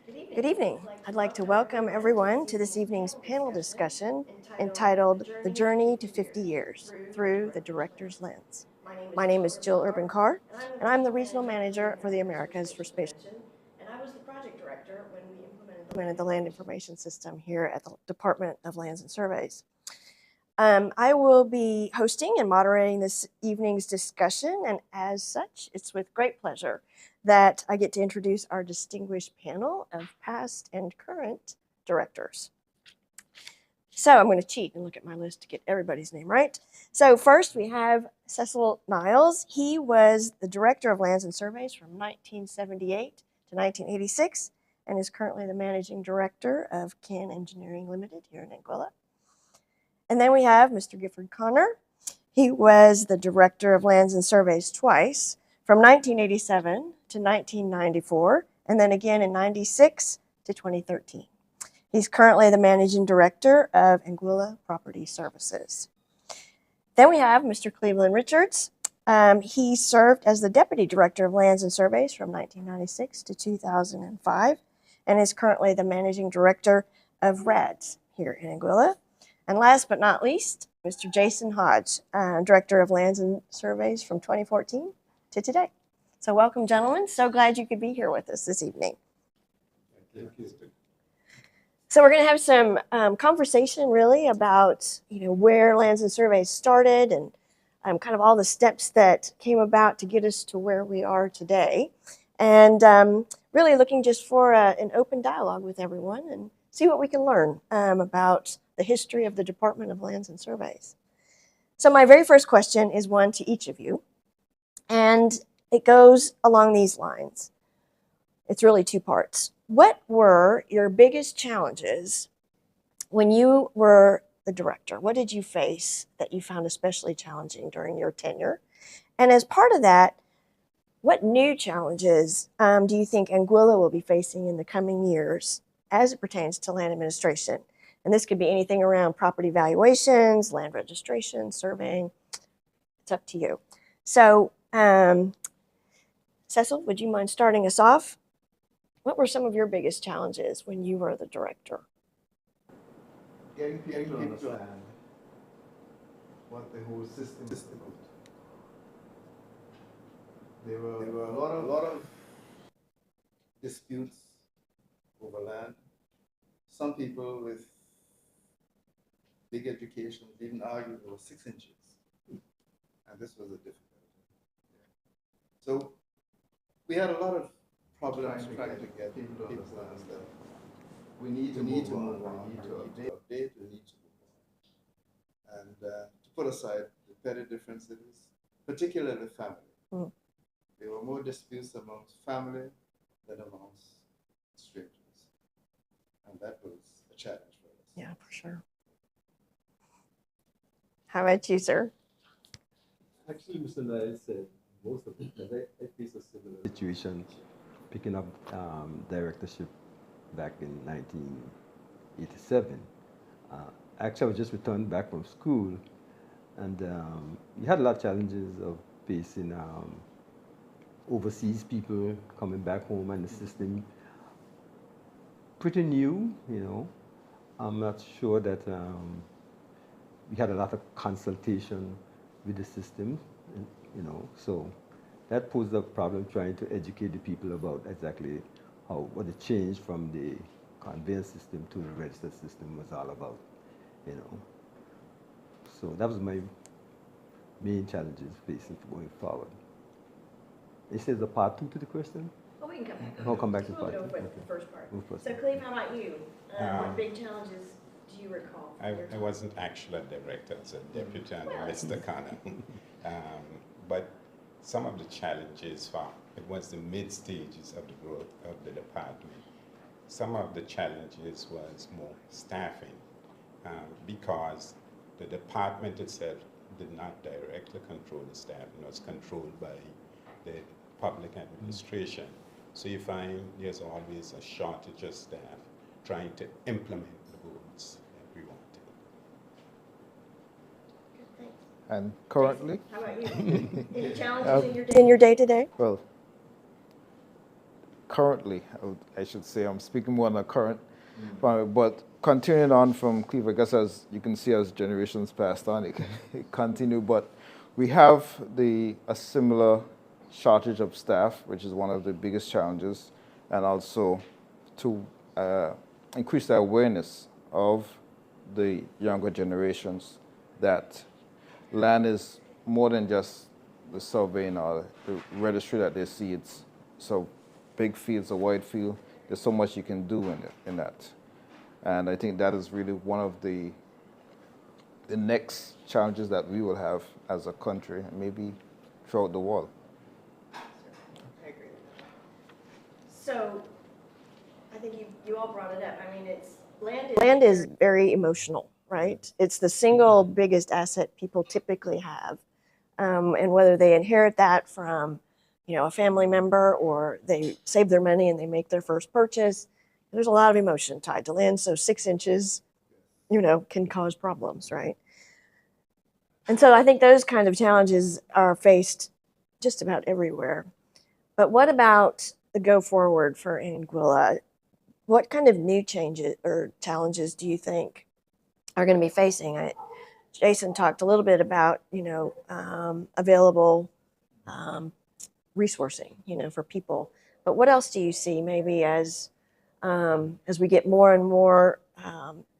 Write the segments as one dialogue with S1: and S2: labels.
S1: Good evening. I'd like to welcome everyone to this evening's panel discussion entitled The Journey to 50 Years Through the Director's Lens. My name is Jill Urban-Carr, and I'm the Regional Manager for the Americas for Spatial and I was the project director when we implemented the Land Information System here at the Department of Lands and Surveys. I will be hosting and moderating this evening's discussion, and as such, it's with great pleasure that I get to introduce our distinguished panel of past and current directors. So I'm going to cheat and look at my list to get everybody's name right. So first we have Cecil Niles. He was the Director of Lands and Surveys from 1978 to 1986 and is currently the Managing Director of Can Engineering Limited here in Anguilla. And then we have Mr. Gifford Connor. He was the Director of Lands and Surveys twice, from 1987 to 1994, and then again in 96 to 2013. He's currently the Managing Director of Anguilla Property Services. Then we have Mr. Cleveland Richards. He served as the Deputy Director of Lands and Surveys from 1996 to 2005, and is currently the Managing Director of RADS here in Anguilla. And last but not least, Mr. Jason Hodge, Director of Lands and Surveys from 2014 to today. So welcome, gentlemen. So glad you could be here with us this evening.
S2: Thank you.
S1: So we're going to have some conversation really about where Lands and Surveys started and kind of all the steps that came about to get us to where we are today. And really looking just for an open dialogue with everyone and see what we can learn about the history of the Department of Lands and Surveys. So my very first question is one to each of you, and it goes along these lines. It's really two parts. What were your biggest challenges when you were the director? What did you face that you found especially challenging during your tenure? And as part of that, what new challenges do you think Anguilla will be facing in the coming years as it pertains to land administration? And this could be anything around property valuations, land registration, surveying. It's up to you. So, Cecil, would you mind starting us off? What were some of your biggest challenges when you were the director?
S2: Getting people to understand what the whole system is about. There were a lot of disputes over land. Some people with big education even argued over 6 inches. And this was a difficulty. So we had a lot of problems trying to get people to understand that we need to move on, we need to update, we need to move on. And to put aside the petty differences, particularly family. There were more disputes amongst family than amongst strangers. And that was a challenge for us.
S1: Yeah, for sure. How about you, sir?
S3: Actually, Mr. Niles said most of it, and I faced a similar situation picking up directorship back in 1987. Actually, I was just returned back from school, and we had a lot of challenges of facing overseas people coming back home, and the system pretty new, I'm not sure that we had a lot of consultation with the system, so that posed a problem trying to educate the people about exactly what the change from the conveyance system to the registered system was all about, So that was my main challenges facing going forward. Is there a part 2 to the question?
S1: Oh, we can come back.
S3: I'll come back to
S1: Just
S3: part 2.
S1: move it over with the first part. So, Cleve, how about you? What big challenges do you recall?
S4: I wasn't actually a director, I was a deputy under Mr. Connor. But some of the challenges it was the mid stages of the growth of the department. Some of the challenges was more staffing because the department itself did not directly control the staff. It was controlled by the public administration. So you find there's always a shortage of staff trying to implement the goals that we wanted.
S1: Good, thanks.
S5: And currently?
S1: How about you? Any challenges in your day-to-day?
S5: Well, currently, I should say, I'm speaking more on the current, but continuing on from Cleve, I guess as you can see as generations passed on, it continue, but we have a similar shortage of staff, which is one of the biggest challenges, and also to increase the awareness of the younger generations that land is more than just the surveying or the registry that they see. It's so big fields, a wide field. There's so much you can do in that. And I think that is really one of the next challenges that we will have as a country and maybe throughout the world.
S1: I agree with that. So I think you all brought it up. I mean, land is very emotional, right? It's the single biggest asset people typically have. And whether they inherit that from, a family member or they save their money and they make their first purchase, there's a lot of emotion tied to land. So 6 inches, can cause problems, right? And so I think those kind of challenges are faced just about everywhere. But what about the go forward for Anguilla? What kind of new changes or challenges do you think are going to be facing? Jason talked a little bit about, available resourcing, for people. But what else do you see maybe as we get more and more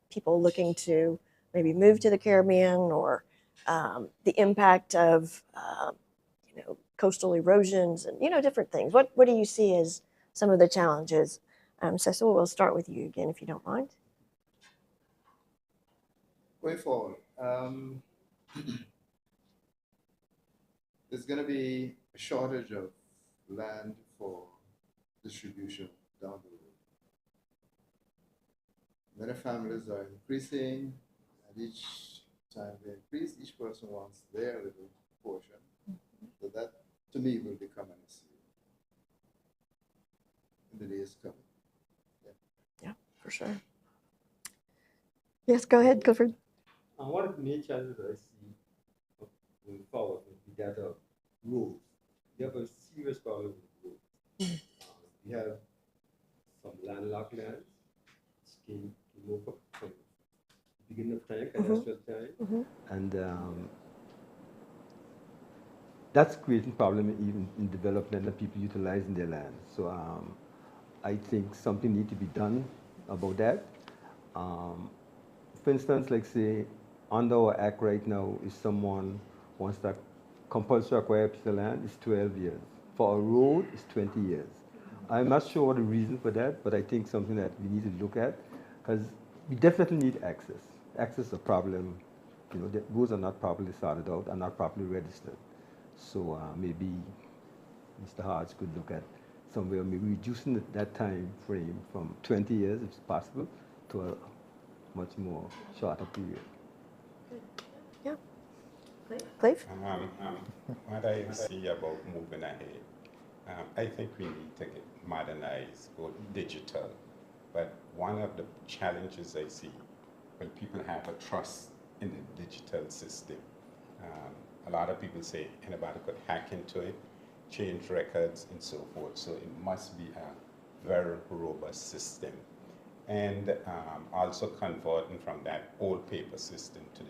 S1: people looking to maybe move to the Caribbean, or the impact of, coastal erosions and, different things? What do you see as some of the challenges? Cecil, we'll start with you again, if you don't mind.
S2: Way forward, there's going to be a shortage of land for distribution down the road. Many families are increasing, and each time they increase, each person wants their little portion. So that, to me, will become an issue in the days coming.
S1: Yeah, for sure. Yes, go ahead, Clifford.
S3: One of the main challenges I see going forward would be that of roads. We have a serious problem with roads. We have some landlocked lands, which came over from the beginning of time, industrial time, and that's creating problem even in development and people utilizing their land. So I think something needs to be done about that. For instance, like say, under our act right now, if someone wants to compulsory acquire a piece of land, it's 12 years. For a road, it's 20 years. I'm not sure what the reason for that, but I think something that we need to look at, because we definitely need access. Access is a problem. The roads are not properly sorted out and not properly registered. So maybe Mr. Hodge could look at somewhere maybe reducing that time frame from 20 years, if it's possible, to a much more shorter period.
S1: Yeah. Clive?
S4: What I see about moving ahead, I think we need to get modernized, go digital. But one of the challenges I see, when people have a trust in the digital system, a lot of people say anybody could hack into it, change records and so forth. So it must be a very robust system. And also converting from that old paper system to the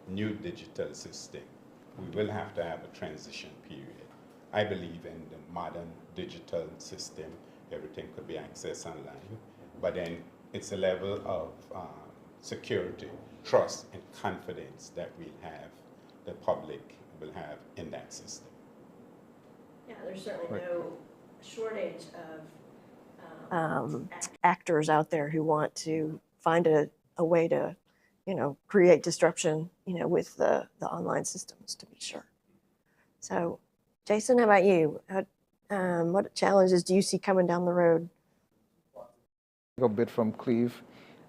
S4: new digital system, we will have to have a transition period. I believe in the modern digital system, everything could be accessed online, but then it's a level of security, trust, and confidence that we'll have, the public will have in that system.
S1: Yeah, there's certainly no shortage of actors out there who want to find a way to, create disruption, with the online systems, to be sure. So, Jason, how about you? What challenges do you see coming down the road?
S5: A bit from Cleve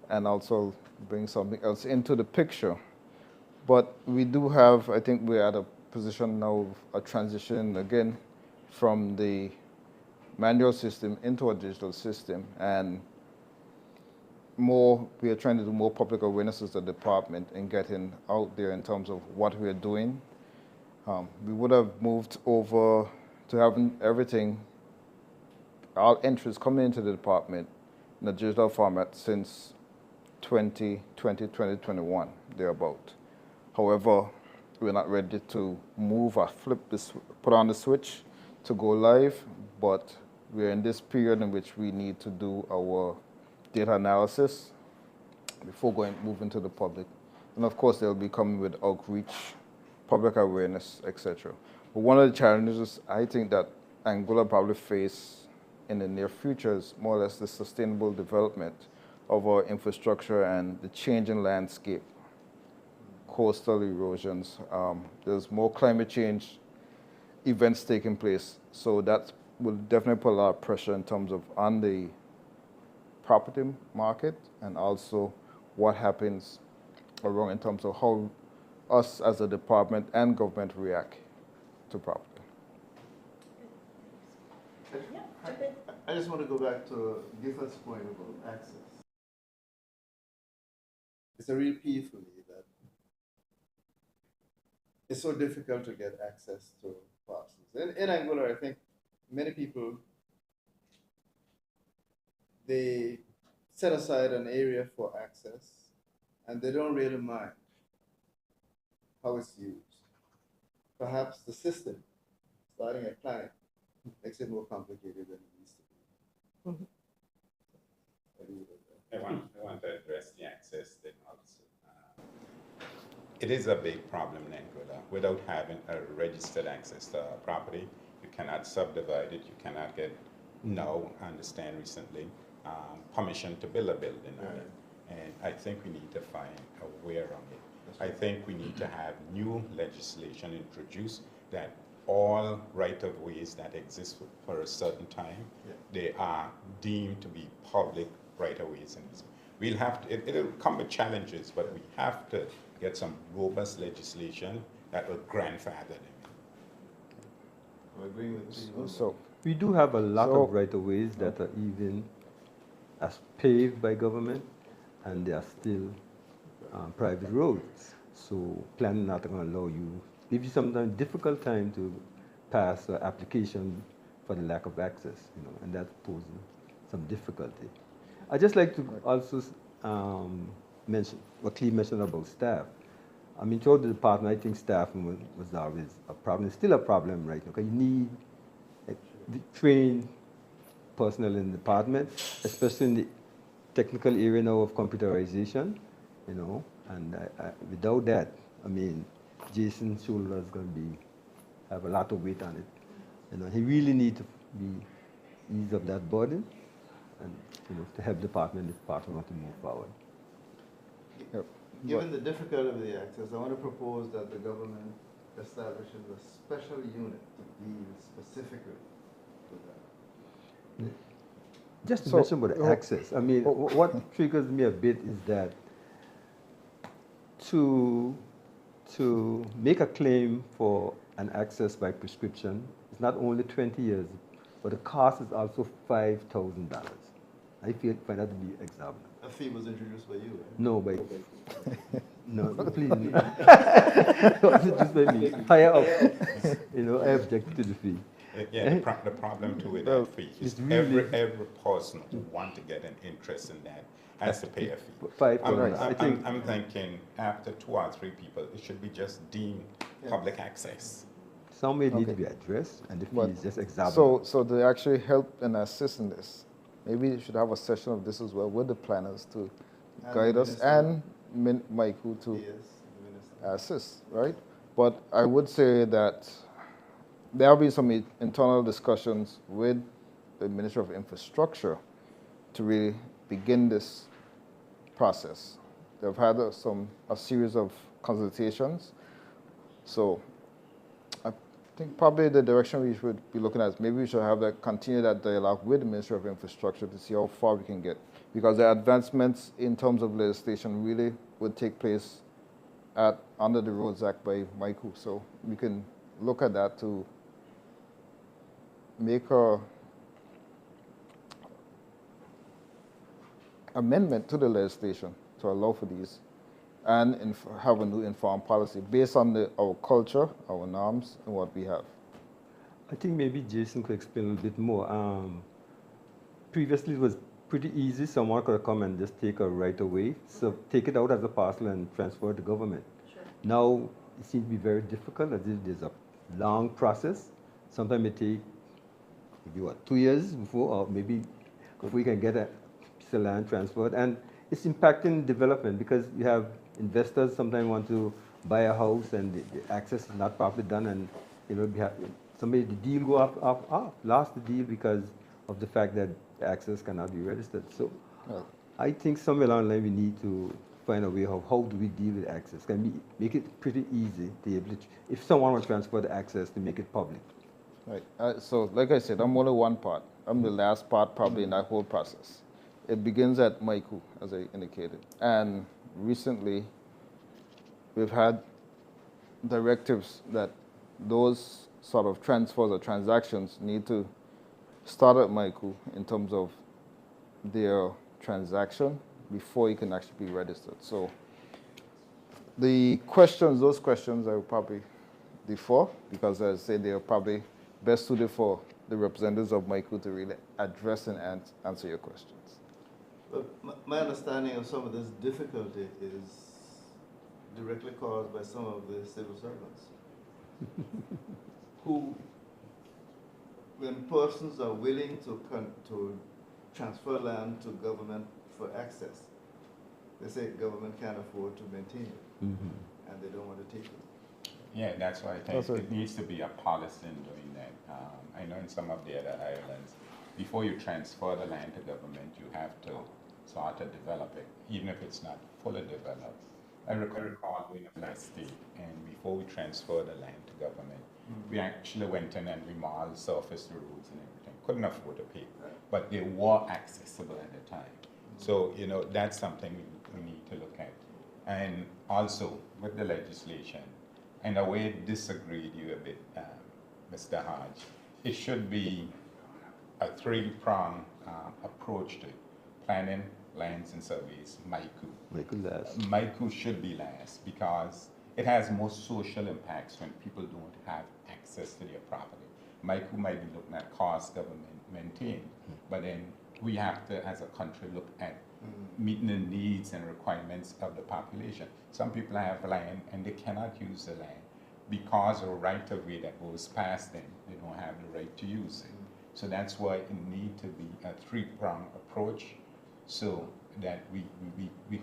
S5: and also bring something else into the picture. But we do have, I think we're at a position now of a transition again from the manual system into a digital system, and we are trying to do more public awareness as a department and getting out there in terms of what we're doing. We would have moved over to having everything all entries coming into the department in a digital format since 2021, thereabout. However, we're not ready to move or put on the switch to go live, but we're in this period in which we need to do our data analysis before moving to the public. And of course, they'll be coming with outreach, public awareness, etc. But one of the challenges I think that Anguilla probably face in the near future is more or less the sustainable development of our infrastructure and the changing landscape, coastal erosions. There's more climate change events taking place, so that will definitely put a lot of pressure in terms of on the property market and also what happens around in terms of how us as a department and government react to property.
S2: I just want to go back to Gifford's point about access. It's a real plea for me that it's so difficult to get access to parcels. In Anguilla, I think many people, they set aside an area for access and they don't really mind how it's used. Perhaps the system, starting at planning, makes it more complicated than it needs to be.
S1: Mhm.
S4: I want to address the access thing also. It is a big problem in Anguilla. Without having a registered access to a property, you cannot subdivide it, you cannot get, I understand recently, permission to build a building on it. And I think we need to find a way around it. I think we need to have new legislation introduced that all right-of-ways that exist for a certain time, they are deemed to be public right-of-ways. We'll have to, it'll come with challenges, but we have to get some robust legislation that will grandfather them.
S2: I agree with you.
S5: So
S3: We do have a lot
S5: So-
S3: of right-of-ways that are even as paved by government, and they are still private roads. So planning not going to allow you, give you sometimes difficult time to pass an application for the lack of access, and that's posing some difficulty. I'd just like to also mention what Cleve mentioned about staff. I mean, throughout the department, I think staffing was always a problem. It's still a problem right now, because you need trained personnel in the department, especially in the technical area now of computerization, and without that, I mean, Jason's shoulder is going to have a lot of weight on it. He really needs to ease up that burden, and to help the department want to move forward.
S5: Yep.
S2: Given the difficulty of the access, I want to propose that the government establishes a special unit to deal specifically with that.
S3: Just to
S5: So-
S3: mention about the access, I mean, what triggers me a bit is that to make a claim for an access by prescription is not only 20 years, but the cost is also $5,000. I find that to be exorbitant.
S2: A fee was introduced by you, right?
S3: No, no, please. It wasn't introduced by me. Higher up. I object to the fee.
S4: Yeah, the problem too with that fee is
S3: it's really-
S4: every person who wants to get an interest in that has to pay a fee.
S3: $5,000. I think
S4: I'm thinking after 2 or 3 people, it should be just deemed public access.
S3: some may need to be addressed, and the fee
S5: But-
S3: is just exorbitant.
S5: So to actually help and assist in this, maybe you should have a session of this as well with the planners to guide us and Michael to
S2: Yes, the minister.
S5: assist, right? But I would say that there have been some internal discussions with the Ministry of Infrastructure to really begin this process. They've had a series of consultations. So I think probably the direction we should be looking at is maybe we should continue that dialogue with the Ministry of Infrastructure to see how far we can get. Because the advancements in terms of legislation really would take place under the Roads Act by Michael. So we can look at that to make a amendment to the legislation to allow for these and have a new informed policy based on our culture, our norms, and what we have.
S3: I think maybe Jason could explain a little bit more. previously it was pretty easy. Someone could come and just take a right away, so take it out as a parcel and transfer it to government. Now it seems to be very difficult. As if there's a long process. Sometimes it takes maybe 2 years before, or maybe before you can get a piece of land transferred, and it's impacting development because you have investors sometimes want to buy a house and the access is not properly done, and somebody the deal go off, lost the deal because of the fact that the access cannot be registered. So I think somewhere along the line we need to find a way of how do we deal with access. Can we make it pretty easy to be able to, if someone wants to transfer the access, to make it public.
S5: Right. So, like I said, I'm only one part. I'm the last part probably in that whole process. It begins at Maiku, as I indicated. And recently, we've had directives that those sort of transfers or transactions need to start at Maiku in terms of their transaction before it can actually be registered. So those questions I will probably defer because, as I say, they are probably best suited for the representatives of Maiku to really address and answer your questions.
S2: But my understanding of some of this difficulty is directly caused by some of the civil servants who, when persons are willing to transfer land to government for access, they say government can't afford to maintain it, and they don't want to take it.
S4: Yeah, that's why I think it needs to be a policy in doing that. I know in some of the other islands, before you transfer the land to government, you have to start to develop it, even if it's not fully developed. I recall we in a state, and before we transferred the land to government, we actually went in and remodeled, surfaced the roads and everything. Couldn't afford to pay, but they were accessible at the time. So, that's something we need to look at. And also, with the legislation, in a way disagreed you a bit, Mr. Hodge. It should be a three-pronged approach to it. Planning, lands, and surveys, Maiku. Maiku should be last because it has more social impacts when people don't have access to their property. Maiku might be looking at cost government maintain, but then we have to, as a country, look at meeting the needs and requirements of the population. Some people have land and they cannot use the land because of a right of way that goes past them. They don't have the right to use it. So that's why it needs to be a three-pronged approach so that we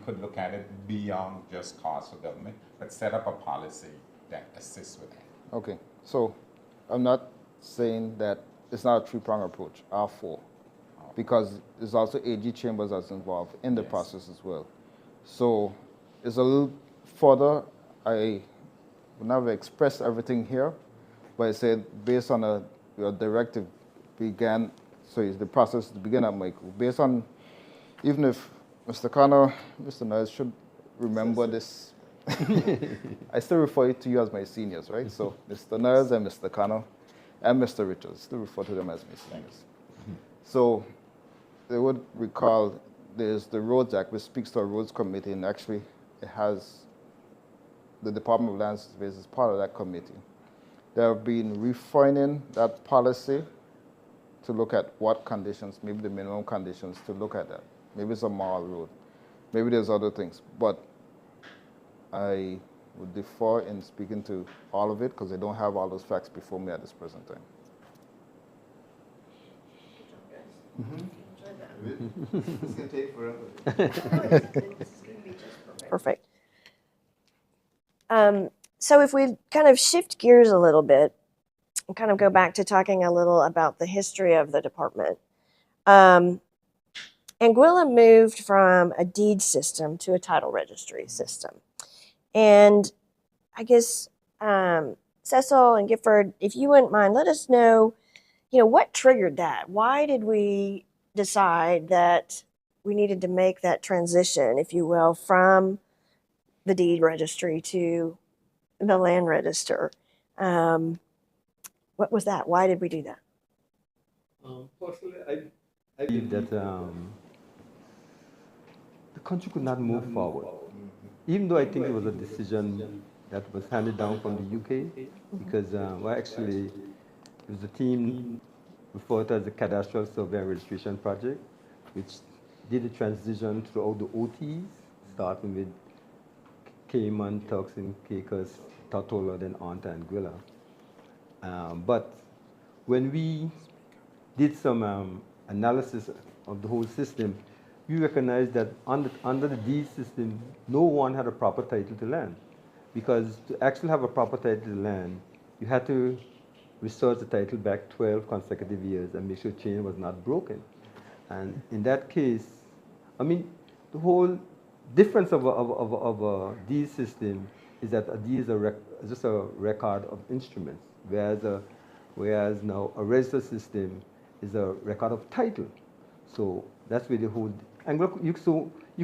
S4: could look at it beyond just cost of government, but set up a policy that assists with that.
S5: Okay, so I'm not saying that it's not a three-pronged approach, R4, because there's also AG chambers that's involved in the process as well. So it's a little further. I would never express everything here, but I said based on your directive the process began at Michael. Based on, even if Mr. Connor, Mr. Niles should remember this, I still refer to you as my seniors, right? So Mr. Niles and Mr. Connor and Mr. Richards, still refer to them as my seniors. So they would recall there's the Roads Act, which speaks to a roads committee, and actually it has the Department of Land Surveys as part of that committee. They have been refining that policy to look at what conditions, maybe the minimum conditions to look at that. Maybe it's a mile road. Maybe there's other things. But I would defer in speaking to all of it because I don't have all those facts before me at this present time.
S2: It's going to take forever.
S1: Perfect. So if we kind of shift gears a little bit and kind of go back to talking a little about the history of the department. Anguilla moved from a deed system to a title registry system. And I guess Cecil and Gifford, if you wouldn't mind, let us know, what triggered that? Why did we decide that we needed to make that transition, if you will, from the deed registry to the land register? What was that? Why did we do that?
S3: Personally, I believe that the country could not move forward. Even though I think it was a decision that was handed down from the UK, because actually it was a team refer to as the Cadastral Survey and Registration Project, which did a transition throughout the OTs, starting with Cayman, Turks and Caicos, Tortola, then on to Anguilla. But when we did some analysis of the whole system, we recognized that under the deed system, no one had a proper title to land. Because to actually have a proper title to land, you had to research the title back 12 consecutive years and make sure chain was not broken. And in that case, I mean, the whole difference of a deed system is that a deed is just a record of instruments, whereas now a register system is a record of title. So that's where the whole, and look, you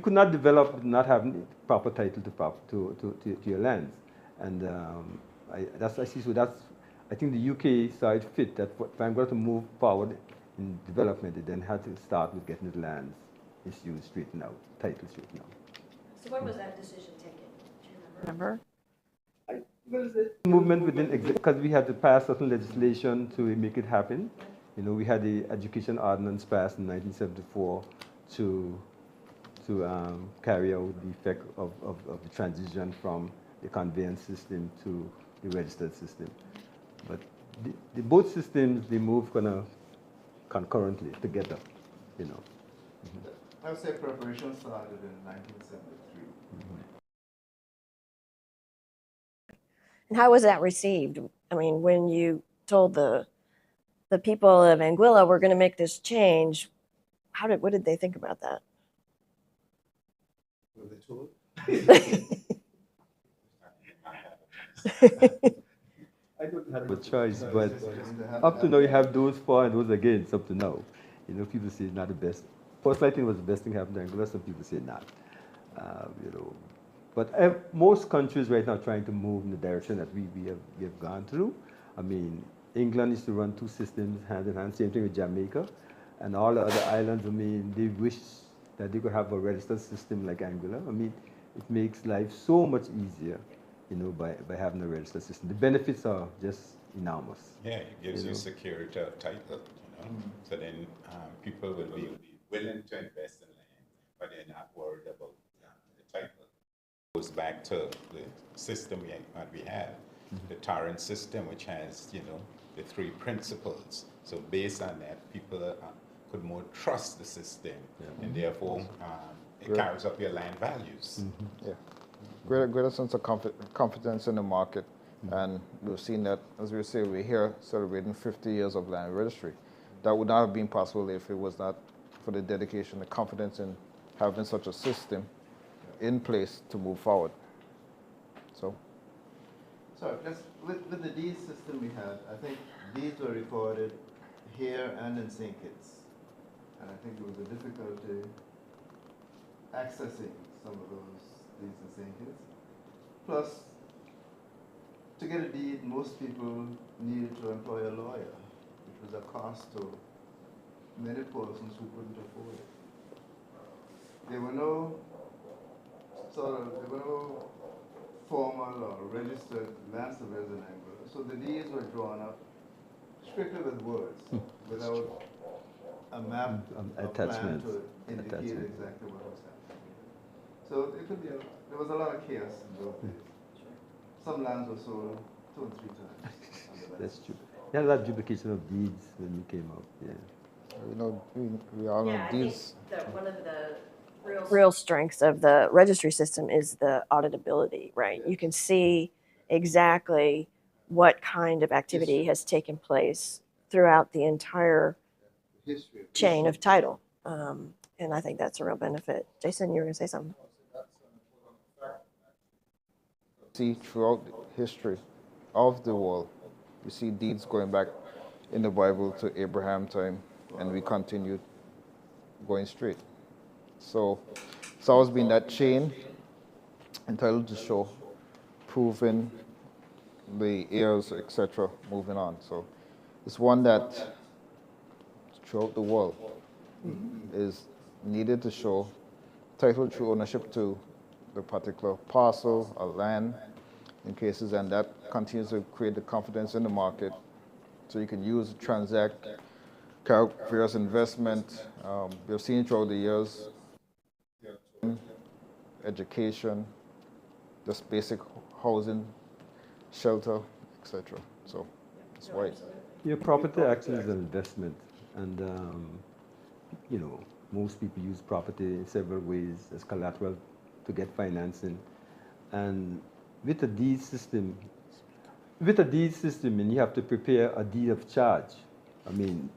S3: could not develop not having proper title to your lands. And I see, so that's, I think the UK side fit that if I'm going to move forward in development, it then had to start with getting the lands issues straightened out, title straightened out.
S1: So when was that decision taken? Do you remember?
S3: Movement within, because we had to pass certain legislation to make it happen. You know, we had the Education Ordinance passed in 1974 to carry out the effect of the transition from the conveyance system to the registered system. But both systems, they move kind of concurrently together, you know.
S2: I would say preparation started in 1973.
S1: And how was that received? I mean, when you told the people of Anguilla we're going to make this change, what did they think about that?
S2: Were they told?
S3: I don't have a choice, but up to now you have those for and those against. Up to now, you know, people say it's not the best. Personally, I think it was the best thing happened to Anguilla. Some people say not. You know, but most countries right now are trying to move in the direction that we have gone through. I mean, England used to run two systems hand in hand. Same thing with Jamaica, and all the other islands. I mean, they wish that they could have a registered system like Anguilla. I mean, it makes life so much easier, you know, by having a registered system. The benefits are just enormous.
S4: Yeah, it gives you security of title, you know. So then people will be willing to invest in land, but they're not worried about the title. It goes back to the system we have, the torrent system, which has, you know, the three principles. So based on that, people could more trust the system, and therefore it carries up your land values.
S5: Yeah. Greater sense of confidence in the market. And we've seen that, as we say, we're here celebrating 50 years of land registry. That would not have been possible if it was not for the dedication, the confidence in having such a system in place to move forward. So
S2: with the deed system we had, I think deeds were recorded here and in St. Kitts. And I think there was a difficulty accessing some of those deeds in St. Kitts. Plus, to get a deed, most people needed to employ a lawyer, which was a cost to many persons who couldn't afford it. There were no formal or registered land surveyors in Anguilla, so the deeds were drawn up strictly with words, without a map, a plan to indicate exactly what was happening. So it could be there was a lot of chaos in those days. Some lands were sold 2 and 3 times.
S3: That's true. You had a lot of duplication of deeds when you came up, yeah.
S5: you know, we all know these.
S1: One of the real strengths of the registry system is the auditability, right? You can see exactly what kind of activity has taken place throughout the entire chain of title. And I think that's a real benefit. Jason, you were going to say something.
S5: See throughout the history of the world, you see deeds going back in the Bible to Abraham time, and we continued going straight. So it's always been that chain entitled to show, proving the heirs, etc., moving on. So it's one that throughout the world is needed to show title through ownership to the particular parcel or land in cases, and that continues to create the confidence in the market so you can use, transact, various investment. We have seen throughout the years, education, just basic housing, shelter, etc. So that's why.
S3: Your property actually is an investment, and you know, most people use property in several ways as collateral to get financing. And with a deed system, and you have to prepare a deed of charge. I mean,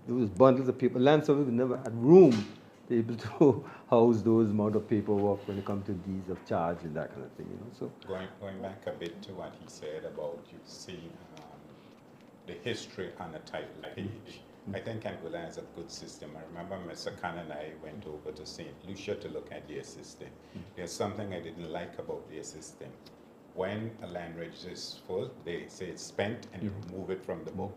S3: those bundles of paper, land surveyors never had room to be able to house those amount of paperwork when it comes to deeds of charge and that kind of thing, you know. So
S4: Going back a bit to what he said about you see the history on a title page. I think Anguilla has a good system. I remember Mr. Khan and I went over to St. Lucia to look at their system. There's something I didn't like about their system. When a land register is full, they say it's spent and you remove it from the book.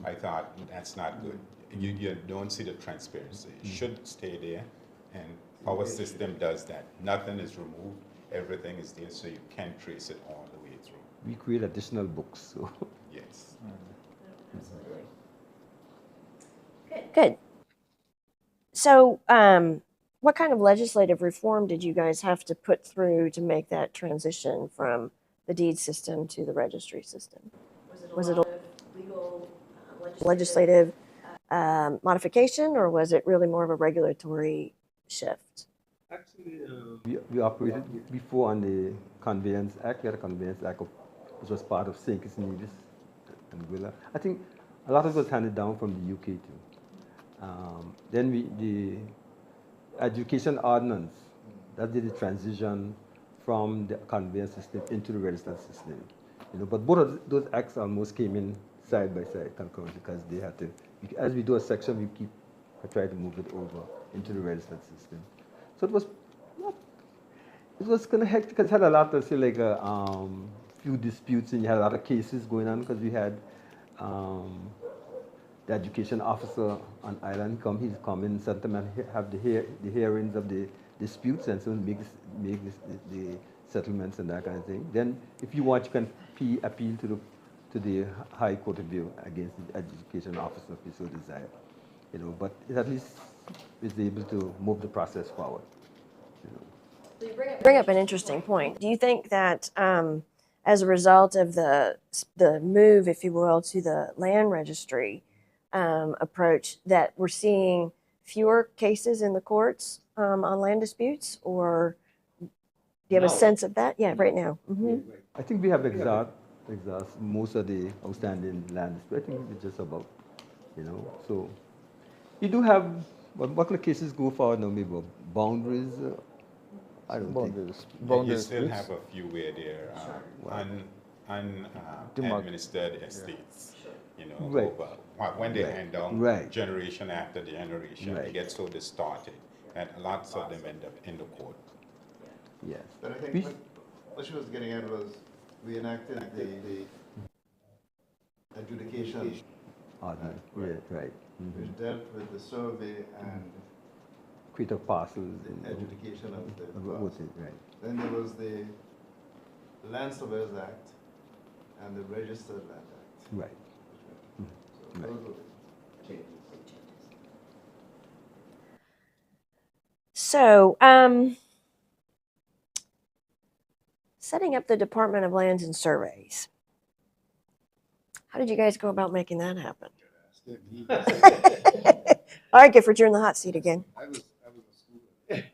S4: I thought that's not good. You don't see the transparency. It should stay there, and our system does that. Nothing is removed, everything is there, so you can trace it all the way through.
S3: we create additional books. So
S4: Yes.
S1: Good. So, what kind of legislative reform did you guys have to put through to make that transition from the deed system to the registry system? Was it a legal legislative modification, or was it really more of a regulatory shift?
S3: actually, we operated before on the Conveyance Act. We had a Conveyance Act which was part of St. Kitts and Nevis and Anguilla. I think a lot of it was handed down from the UK too. Then the education ordinance, that did the transition from the conveyance system into the registered system. You know, but both of those acts almost came in side by side concurrently because they had to, as we do a section, I try to move it over into the registered system. So it was kind of hectic because it had a lot of, say, like few disputes, and you had a lot of cases going on because we had the education officer on island he's come in, sometimes have the hearings of the disputes, and so make the settlements and that kind of thing. Then, if you want, you can appeal to the High Court of View against the education officer if you so desire. You know, but it at least is able to move the process forward. You know.
S1: So you bring up an interesting point. Do you think that as a result of the move, if you will, to the land registry approach, that we're seeing fewer cases in the courts on land disputes, or do you have a sense of that? Yeah, right now.
S3: I think we have exhaust most of the outstanding land disputes. I think it's just about, you know, so you do have, what kind of cases go forward now, maybe boundaries? I don't think.
S4: You still have a few where they're unadministered estates. You know,
S3: Right.
S4: when they hand down
S3: Right.
S4: generation after generation,
S3: Right.
S4: they get so distorted that lots of them end up in the court.
S3: Yes.
S2: But I think
S3: We-
S2: what she was getting at was we enacted the adjudication,
S3: Yeah, right.
S2: which dealt with the survey and
S3: Create of parcels and
S2: adjudication of the
S3: what's
S2: parcel.
S3: it, right?
S2: Then there was the Land Surveyors Act and the Registered Land Act.
S3: Right.
S2: So
S3: Right.
S2: those were the changes.
S1: So, setting up the Department of Lands and Surveys. How did you guys go about making that happen? All right, Gifford, you're in the hot seat again.
S2: I was in school.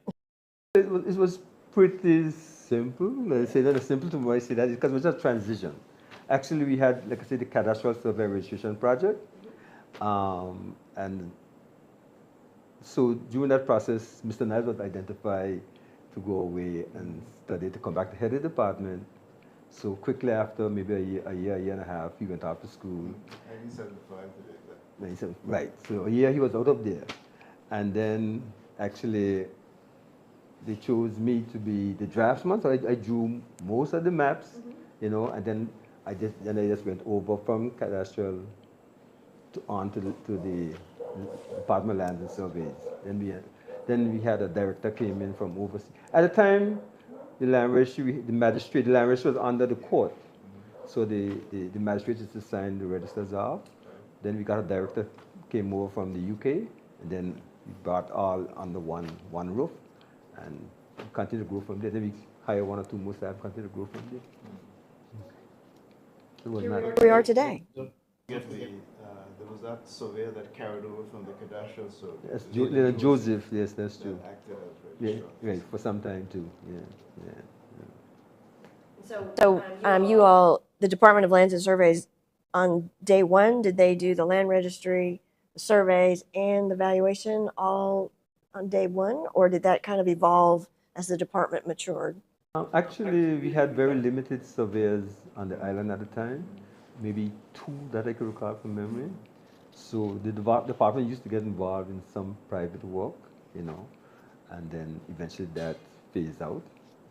S3: It was pretty simple. Let's say that it's simple to why I say that because it was a transition. Actually, we had, like I said, the cadastral survey registration project, and so during that process, Mr. Niles was identified to go away and study to come back to head of the department. So quickly after, maybe a year and a half, he went off to school.
S2: 1975 to be exact.
S3: 97, right. So a year he was out of there, and then actually they chose me to be the draftsman. So I drew most of the maps, you know, and then I just went over from cadastral on to the Department of Lands and Surveys. Then we had a director came in from overseas. At the time, the land registry, the land registry was under the court. So the magistrate just signed the registers off, Then we got a director came over from the UK, and then we brought all under one roof, and continue to grow from there. Then we hire 1 or 2 more staff, continue to grow from there. It was not.
S1: Here we are today.
S2: There was that surveyor that carried over from the cadastral survey.
S3: Yes, Little Joseph, yes, that's
S2: That
S3: true.
S2: acted as
S3: Yeah,
S2: registrar.
S3: right, for some time too. Yeah, yeah.
S1: So you all, the Department of Lands and Surveys, on day one, did they do the land registry, the surveys, and the valuation all on day one, or did that kind of evolve as the department matured?
S3: Actually, we had very limited surveyors on the island at the time, maybe 2 that I could recall from memory. So the department used to get involved in some private work, and then eventually that phased out,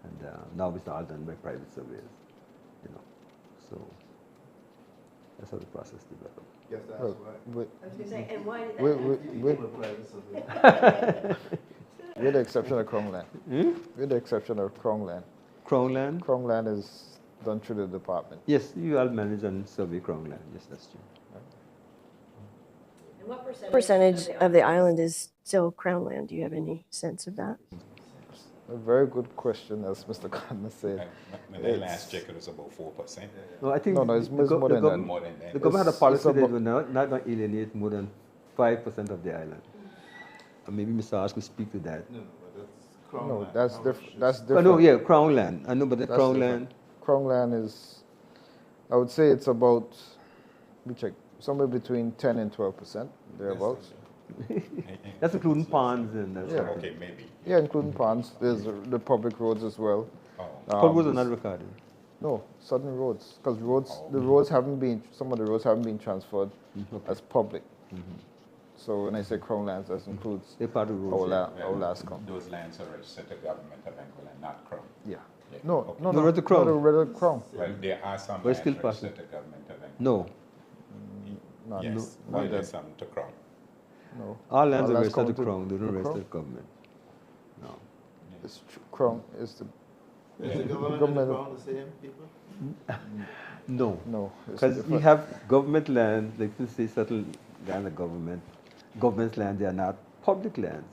S3: and now it's all done by private surveyors, So that's how the process developed.
S2: Yes, that's
S5: Well,
S2: right.
S5: with,
S1: I was going to say, and why did
S5: with,
S2: Private surveyor.
S5: with the exception of Crongland.
S3: Hmm?
S5: With the exception of Crongland.
S3: Crown land?
S5: Crongland is done through the department.
S3: Yes, you all manage and survey Crown land. Yes, that's true.
S1: And what percentage of the island is still Crown land? Do you have any sense of that?
S5: A very good question, as Mr. Gardner said.
S4: When I last checked, it was about 4%.
S3: No, I think
S5: No, it's more than that.
S4: More than that.
S3: the government had a
S5: It's
S3: policy that
S5: about-
S3: would not going to alienate more than 5% of the island. Maybe Mr. Ash could speak to that.
S2: No, but that's Crown
S5: No,
S2: land.
S5: that's
S2: How
S5: different.
S2: much
S5: That's
S2: is-
S3: Oh,
S5: different.
S3: no, yeah, Crown land. I know, but the
S5: That's
S3: Crown
S5: different.
S3: land.
S5: Crongland is, I would say it's about, let me check, somewhere between 10 and 12%, thereabouts.
S3: That's including ponds and that
S5: Yeah.
S3: sort of
S4: Okay,
S3: thing.
S4: maybe.
S5: Yeah, including ponds. There's the public roads as well.
S4: Oh,
S3: Public roads are
S5: there's-
S3: not recorded.
S5: No, southern roads, because
S4: Oh.
S5: the roads haven't been, some of the roads haven't been transferred
S3: Okay.
S5: as public. So when I say Crown lands, that includes
S3: They're part of the
S5: our,
S3: roads.
S5: la- our last count.
S4: Those lands are registered to government of Anguilla, not Crown.
S5: Yeah.
S4: Yeah.
S5: No,
S4: Okay.
S5: no,
S3: No,
S5: no,
S3: Red Crown.
S5: no, the Red Crown.
S4: Well, there are some
S3: But it's
S4: lands
S3: still possible.
S4: registered to government of Anguilla.
S3: No,
S5: Not,
S4: Yes,
S5: no,
S4: well,
S5: not
S4: there's
S5: that,
S4: some to Crown.
S5: no.
S3: all lands
S5: All
S3: are
S5: lands
S3: registered to
S5: come to
S3: Crown. They don't
S5: the
S3: register
S5: Crown?
S3: to government. No.
S5: It's Crown is the,
S2: Is the government and the
S5: Government-
S2: Crown the same people?
S3: No.
S5: no. It's
S3: Because you
S5: different.
S3: have government land, like to say certain land of government's land, they are not public lands.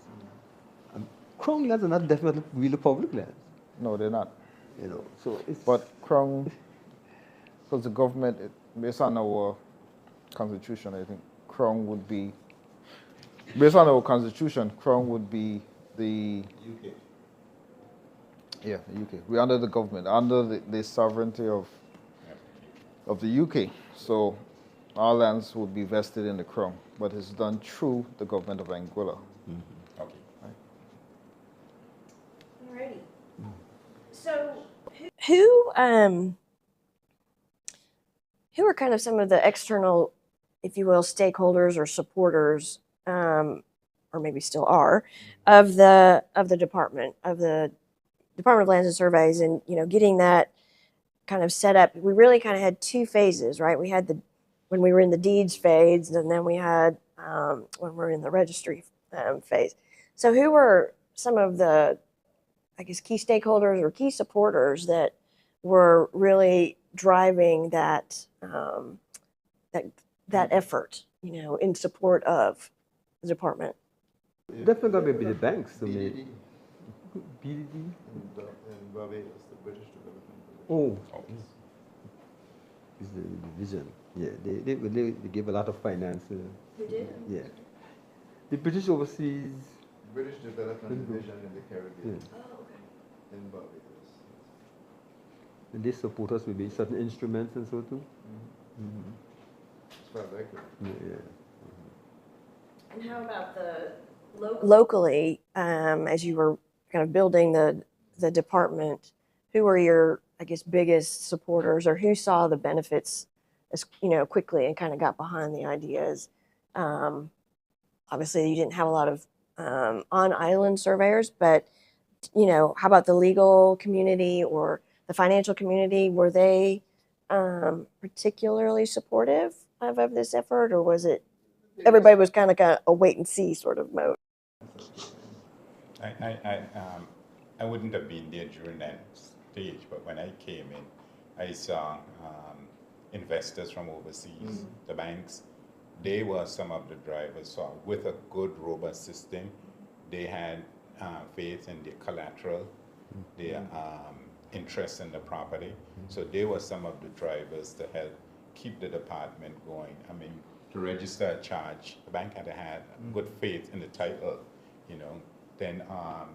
S3: Crown lands are not definitely really public lands,
S5: No, they're not.
S3: So it's.
S5: But Crown, because the government, based on our constitution, I think Crown would be, based on our constitution, Crown would be the,
S2: UK.
S5: yeah, the UK. We're under the government, under the sovereignty of the UK. So our lands would be vested in the Crown, but it's done through the government of Anguilla.
S4: Okay.
S1: Alrighty. So who are kind of some of the external, if you will, stakeholders or supporters, or maybe still are, of the Department of Lands and Surveys, and getting that kind of set up? We really kind of had 2 phases, right? We had when we were in the deeds phase, and then we had when we were in the registry phase. So who were some of the, I guess, key stakeholders or key supporters that were really driving that that effort, in support of the department?
S3: Definitely going to be the banks. I mean,
S2: BDD
S3: BDD.
S2: in Barbados, the British Development.
S3: Oh,
S4: Okay.
S3: it's the division. Yeah, they give a lot of finance.
S1: Who did?
S3: Yeah. The British overseas.
S2: British Development Division in the Caribbean,
S3: Yeah.
S1: Oh, okay.
S2: in Barbados.
S3: And they support us with certain instruments and so too.
S2: As far as I could.
S3: Yeah.
S1: And how about the locally, as you were kind of building the department, who were your, I guess, biggest supporters, or who saw the benefits as quickly and kind of got behind the ideas? Obviously, you didn't have a lot of on-island surveyors, but how about the legal community or the financial community? Were they particularly supportive of this effort, or was it everybody was kind of a wait and see sort of mode?
S4: I wouldn't have been there during that stage, but when I came in, I saw investors from overseas, the banks, they were some of the drivers. So with a good, robust system, they had faith in their collateral, their interest in the property. So they were some of the drivers to help keep the department going. I mean, to register a charge, the bank had to have good faith in the title, you know. Then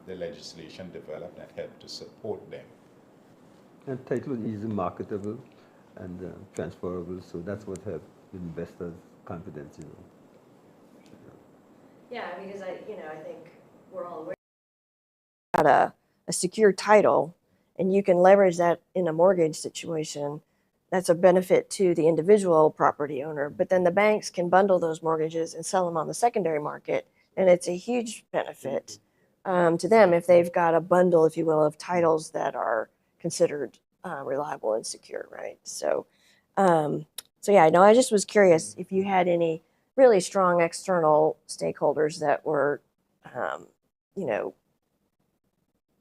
S4: the legislation developed that helped to support them.
S3: And title is easily marketable and transferable, so that's what helped investors' confidence, you know.
S1: Yeah, because I think we're all aware about a secure title, and you can leverage that in a mortgage situation. That's a benefit to the individual property owner, but then the banks can bundle those mortgages and sell them on the secondary market, and it's a huge benefit to them if they've got a bundle, if you will, of titles that are considered reliable and secure, right? So yeah, no, I just was curious if you had any really strong external stakeholders that were, you know,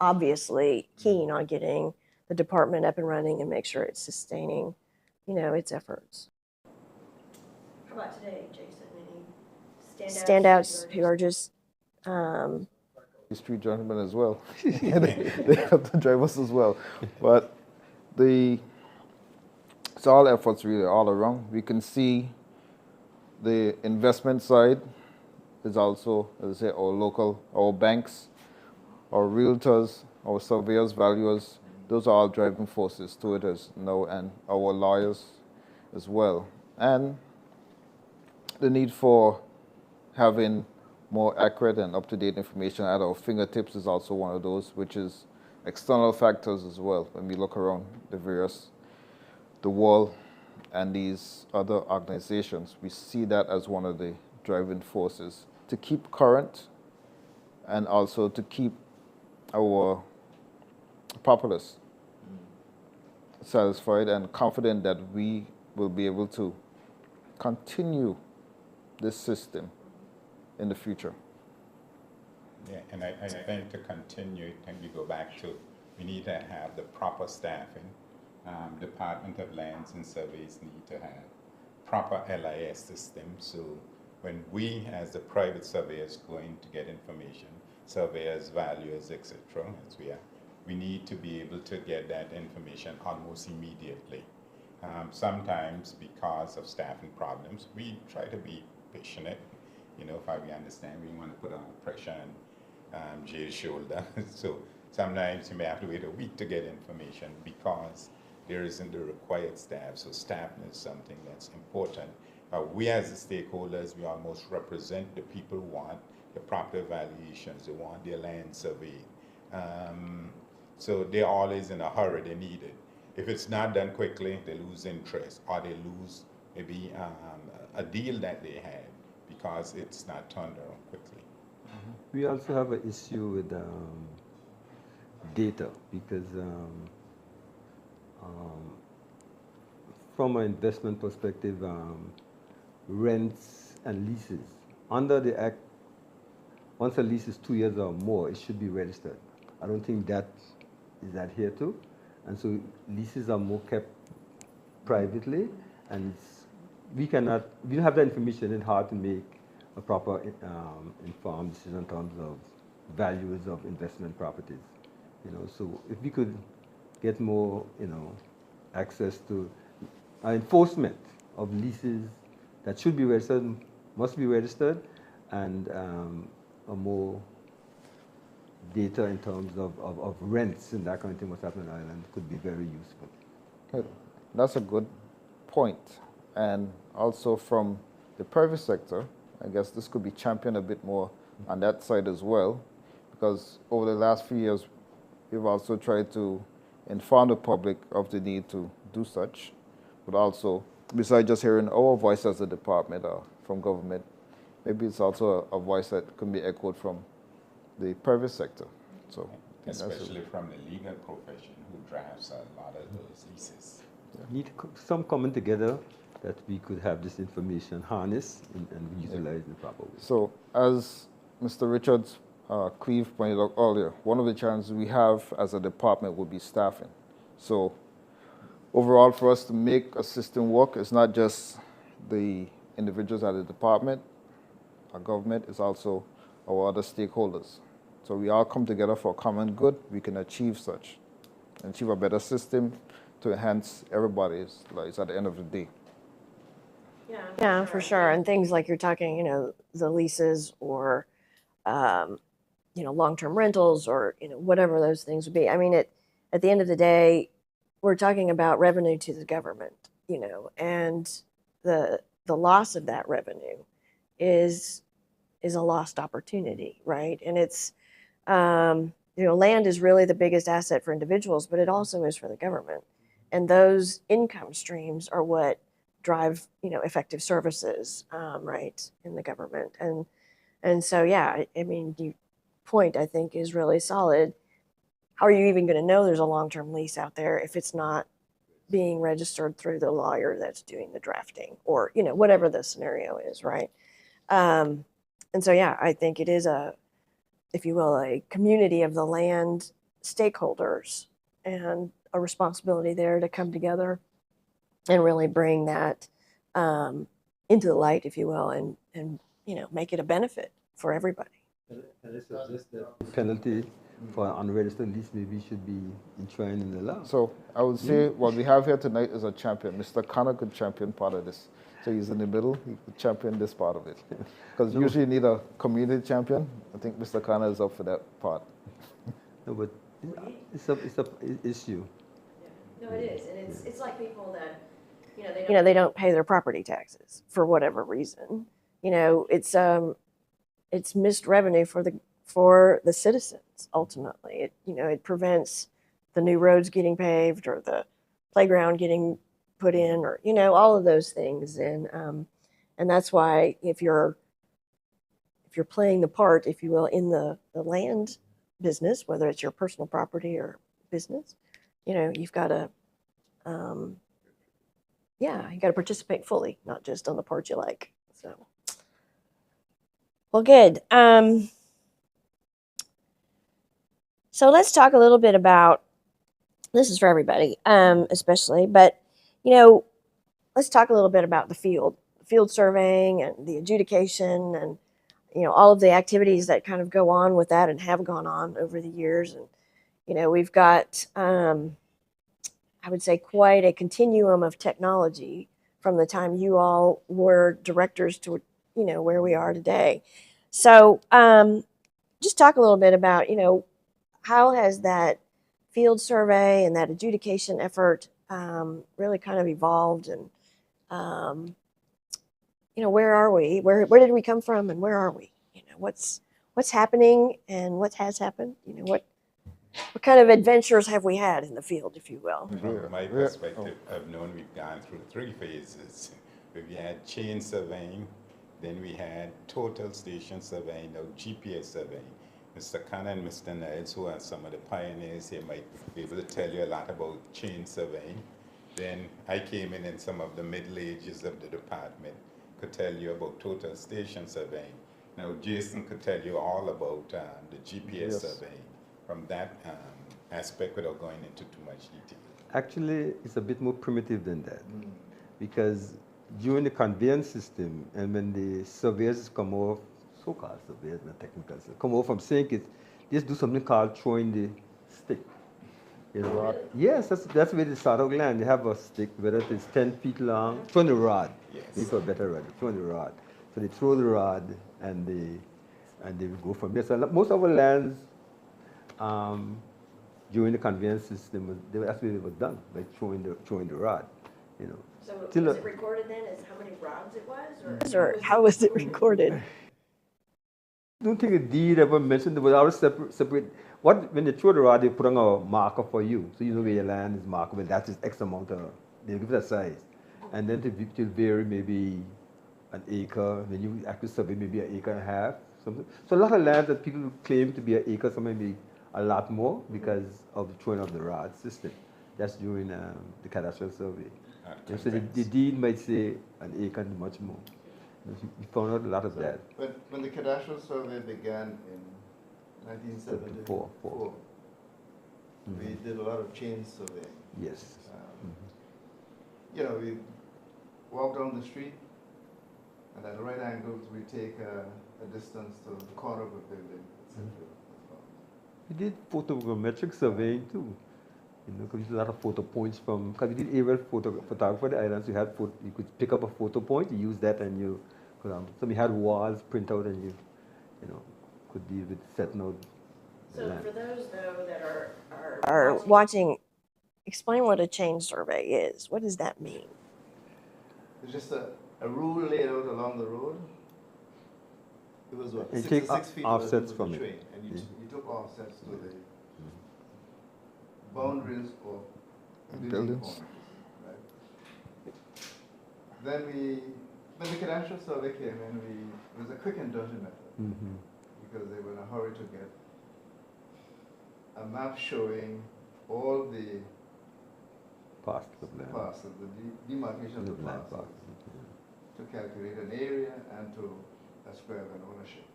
S1: obviously keen on getting the department up and running and make sure it's sustaining, you know, its efforts. How about today, Jason? Any standouts who are just
S5: Street gentlemen as well. They have to drive us as well. But it's all efforts really all around. We can see the investment side is also, as I say, our banks, our realtors, our surveyors, valuers. Those are all driving forces to it as now, and our lawyers as well. And the need for having more accurate and up-to-date information at our fingertips is also one of those, which is external factors as well. When we look around the world and these other organizations, we see that as one of the driving forces to keep current and also to keep our populace satisfied and confident that we will be able to continue this system in the future.
S4: Yeah, and I think to continue, I think we go back to, we need to have the proper staffing. Department of Lands and Surveys need to have proper LIS systems. So when we, as the private surveyors, going to get information, surveyors, valuers, etc., as we need to be able to get that information almost immediately. Sometimes, because of staffing problems, we try to be patient. You know, if we understand, we want to put on pressure on Jay's shoulder. So sometimes you may have to wait a week to get information because there isn't the required staff. So staffing is something that's important. We as the stakeholders, we almost represent the people who want the property valuations, they want their land surveyed. So they're always in a hurry, they need it. If it's not done quickly, they lose interest, or they lose maybe a deal that they had because it's not turned around quickly.
S3: We also have an issue with data because from an investment perspective, rents and leases, under the Act, once a lease is 2 years or more, it should be registered. I don't think that is adhered to, and so leases are more kept privately, and we don't have that information. It's hard to make a proper informed decision in terms of values of investment properties. You know, so if we could get more, you know, access to enforcement of leases that should be registered, must be registered, and a more data in terms of rents and that kind of thing, what's happening in Ireland, could be very useful.
S5: Good. That's a good point. And also from the private sector, I guess this could be championed a bit more on that side as well, because over the last few years, we've also tried to inform the public of the need to do such, but also, besides just hearing our voice as a department or from government, maybe it's also a voice that can be echoed from the private sector. So,
S4: especially from the legal profession who drafts a lot of those leases.
S3: Yeah. Need some coming together that we could have this information harnessed and utilized in the proper way.
S5: So, as Mr. Richards Cleve pointed out earlier, one of the challenges we have as a department would be staffing. So overall, for us to make a system work, it's not just the individuals at the department, our government, is also our other stakeholders. So we all come together for a common good. We can achieve such, and achieve a better system to enhance everybody's lives at the end of the day.
S1: Yeah, for sure. And things like you're talking, the leases or, long-term rentals or, whatever those things would be. I mean, at the end of the day, we're talking about revenue to the government, and the loss of that revenue is a lost opportunity, right? And it's, land is really the biggest asset for individuals, but it also is for the government. And those income streams are what drive, effective services, right, in the government. And so, yeah, I mean, your point, I think, is really solid. How are you even going to know there's a long-term lease out there if it's not being registered through the lawyer that's doing the drafting or, whatever the scenario is, right? And so, yeah, I think it is if you will, a community of the land stakeholders and a responsibility there to come together and really bring that into the light, if you will, and make it a benefit for everybody.
S3: And I suggest that the penalty for unregistered lease maybe should be enshrined in the law.
S5: So I would say what we have here tonight is a champion. Mr. Connor could champion part of this. So he's in the middle, he could champion this part of it. Because usually you need a community champion. I think Mr. Connor is up for that part.
S3: No, but it's a issue.
S1: No, it is, and it's like people that they don't pay their property taxes for whatever reason. It's missed revenue for the citizens. Ultimately, it prevents the new roads getting paved or the playground getting put in, or all of those things, and that's why if you're playing the part, if you will, in the land business, whether it's your personal property or business, you've got to you got to participate fully, not just on the part you like. So, well, good. So let's talk a little bit about, this is for everybody, especially, but let's talk a little bit about the field surveying and the adjudication and all of the activities that kind of go on with that and have gone on over the years. And we've got I would say quite a continuum of technology from the time you all were directors to where we are today. So just talk a little bit about how has that field survey and that adjudication effort really kind of evolved, and where are we? Where did we come from, and where are we? What's happening and what has happened? What kind of adventures have we had in the field, if you will?
S4: From my perspective, I've known we've gone through 3 phases. We had chain surveying, then we had total station surveying, now GPS surveying. Mr. Khanna and Mr. Niles, who are some of the pioneers here, might be able to tell you a lot about chain surveying. Then I came in some of the middle ages of the department, could tell you about total station surveying. Now Jason could tell you all about the GPS surveying from that aspect without going into too much detail.
S3: Actually, it's a bit more primitive than that, because during the conveyance system, and when the surveyors come off, so-called surveyors, not technical, come off from saying it, they just do something called throwing the stick. Yes, that's where they start out land. They have a stick, whether it is 10 feet long, throwing the rod.
S4: Yes.
S3: It's a better rod, throwing the rod. So they throw the rod and they go from there. So most of our lands during the conveyance system, that's where it was done, by throwing the rod.
S1: So was it recorded then as how many rods it was, or how was it recorded?
S3: I don't think a deed ever mentioned it was always separate. When they throw the rod, they put on a marker for you, so you know where your land is marked, and that is X amount of. They give it a size, and then to vary maybe an acre. When you actually survey maybe an acre and a half, something. So a lot of land that people claim to be an acre, some maybe a lot more because of the throwing of the rod system. That's during the cadastral survey. So the deed might say an acre and much more. We found out a lot of that.
S2: But when the cadastral survey began in 1974, we did a lot of chain surveying.
S3: Yes.
S2: We walk down the street, And at right angles, we take a distance to the corner of a building, etc. as well.
S3: We did photogrammetric surveying too. You know, because we did a lot of photo points from, because we did aerial photography for the islands. You could pick up a photo point, you use that, and you, so we had walls print out, and you know, could deal with setting out.
S1: So for those though that are watching, explain what a change survey is. What does that mean?
S2: It's just a rule laid out along the road. It was what,
S3: And
S2: 6
S3: take
S2: to 6 feet
S3: offsets
S2: was
S3: from
S2: the
S3: it.
S2: train, and you took offsets to the boundaries of building
S5: Buildings.
S2: corners, right? Then when the cadastral survey came in, it was a quick and dirty method because they were in a hurry to get a map showing all the
S3: Parcels of land.
S2: parcels, the demarcation of the
S3: Land
S2: parcels,
S3: parcels,
S2: to calculate an area and to ascribe an ownership.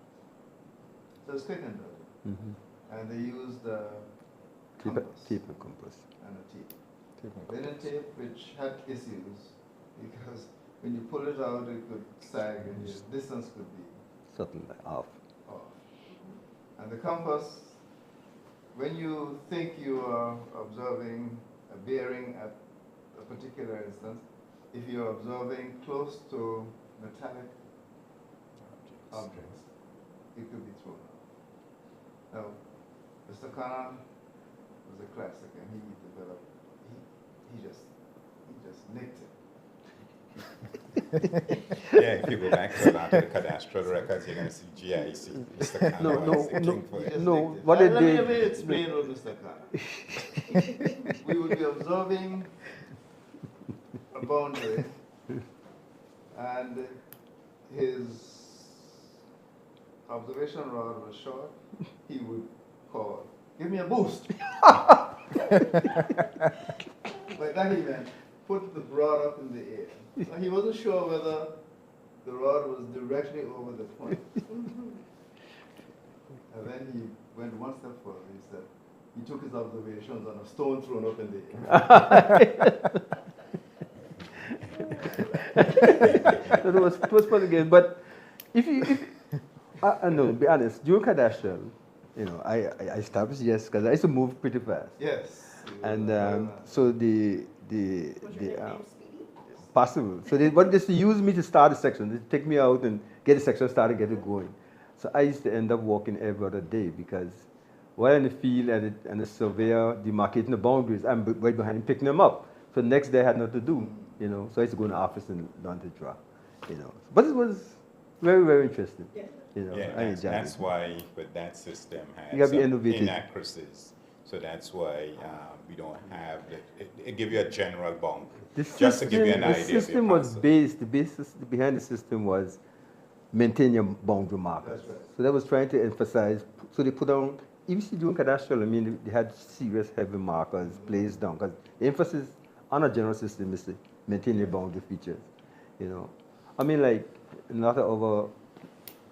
S2: So it's quick and dirty.
S3: yeah.
S2: And they used the
S3: Tape,
S2: compass
S3: tape and compass.
S2: and a tape. They didn't tape, which had issues because when you pull it out, it could sag and your distance could be
S3: Something like off.
S2: off. And the compass, when you think you are observing a bearing at a particular instance, if you're observing close to metallic objects, it could be thrown out. Now, Mr. Khan was a classic, and he developed, he just nicked it.
S4: Yeah, if you go back to a lot of the cadastral records, you're going to see GIC. Mr. Khan
S3: No,
S4: was
S3: no,
S4: searching
S3: no,
S4: for
S2: He
S4: it.
S2: just
S3: no,
S2: nicked it.
S3: what they
S2: Let me
S3: did-
S2: explain what Mr. Khan. We would be observing a boundary, and his observation rod was short. He would call, "Give me a boost." By that he meant put the rod up in the air. Now, he wasn't sure whether the rod was directly over the point. And then he went one step further. He said he took his observations on a stone thrown up in the air.
S3: It was fun again, but if I know, to be honest, during cadastral, you know, I established yes, because I used to move pretty fast.
S2: Yes.
S3: And so the possible. So they wanted just to use me to start a section. They take me out and get the section started, get it going. So I used to end up walking every other day because while in the field and the surveyor demarcating the boundaries, I'm right behind him picking them up. So the next day I had nothing to do, you know. So I used to go in the office and learn to draw, you know. But it was very, very interesting. You know,
S4: Yeah,
S3: I enjoyed
S4: that's
S3: it.
S4: why with that system
S3: You
S4: has
S3: gotta be
S4: some
S3: innovative.
S4: inaccuracies. So that's why we don't have, it give you a general boundary.
S3: The
S4: Just to give you an
S3: the
S4: idea of
S3: system
S4: your
S3: was
S4: parcel.
S3: based, the basis behind the system was maintain your boundary markers.
S2: That's right.
S3: So that was trying to emphasize, so they put down, even if you doing cadastral, I mean, they had serious heavy markers placed down, because the emphasis on a general system is to maintain your boundary features, you know. I mean, like, in a lot of other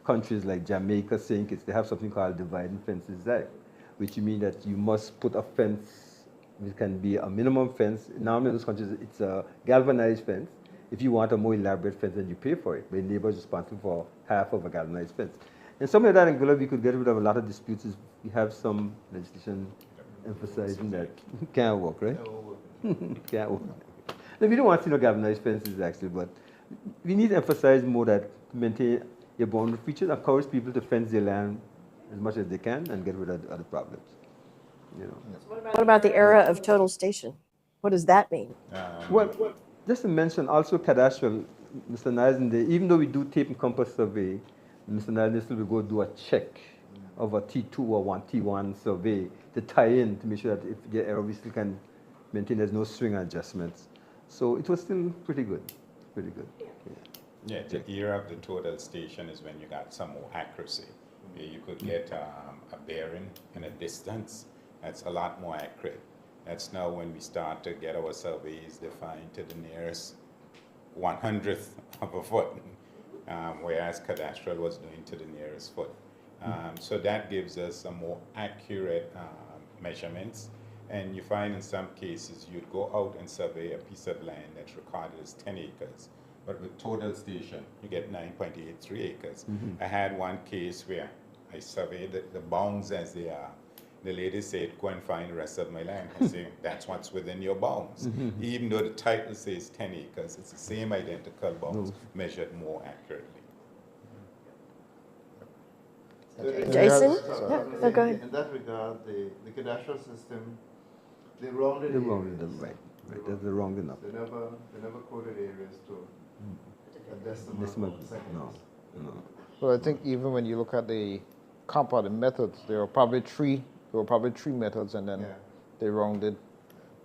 S3: countries like Jamaica, St. Kitts, they have something called Dividing Fences Act, which means that you must put a fence, which can be a minimum fence. Normally in those countries, it's a galvanized fence. If you want a more elaborate fence, then you pay for it. But the neighbor is responsible for half of a galvanized fence. And some of that in Anguilla, we could get rid of a lot of disputes. We have some legislation emphasizing that can't work, right? Can't work. No, we don't want to see no galvanized fences actually, but we need to emphasize more that to maintain your boundary features, encourage people to fence their land as much as they can and get rid of the other problems. You know.
S1: What about the era of total station? What does that mean?
S3: Well, just to mention also cadastral, Mr. Nisen, even though we do tape and compass survey, Mr. Nisen still will go do a check of a T2 or T1 survey to tie in to make sure that if the error we still can maintain there's no swing adjustments. So it was still pretty good, pretty good.
S4: Yeah, the era of the total station is when you got some more accuracy. Where you could get a bearing and a distance that's a lot more accurate. That's now when we start to get our surveys defined to the nearest 100th of a foot, whereas cadastral was doing to the nearest foot. So that gives us some more accurate measurements. And you find in some cases you'd go out and survey a piece of land that's recorded as 10 acres, but with total station, you get 9.83 acres. I had one case where I surveyed the bounds as they are. The lady said, go and find the rest of my land. I say, that's what's within your bounds. Even though the title says 10 acres, it's the same identical bounds, measured more accurately.
S1: Jason?
S2: So,
S1: Yeah,
S2: I was
S1: no, go
S2: saying,
S1: ahead.
S2: in that regard, the cadastral system, they rounded
S3: They rounded
S2: areas.
S3: them, right. They're rounding up.
S2: They never coded areas to a decimal
S3: Decimal,
S2: or seconds.
S3: no.
S5: Well, I think even when you look at the compounding methods, there were probably three methods, and then
S2: Yeah.
S5: they rounded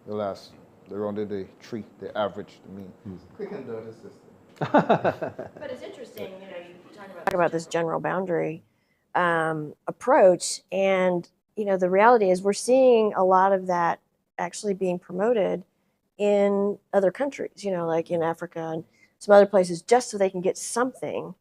S5: the tree, the average, the mean.
S2: Quick and dirty system.
S1: But it's interesting, you know, you talk about this general boundary approach, and you know, the reality is we're seeing a lot of that actually being promoted in other countries, you know, like in Africa and some other places, just so they can get something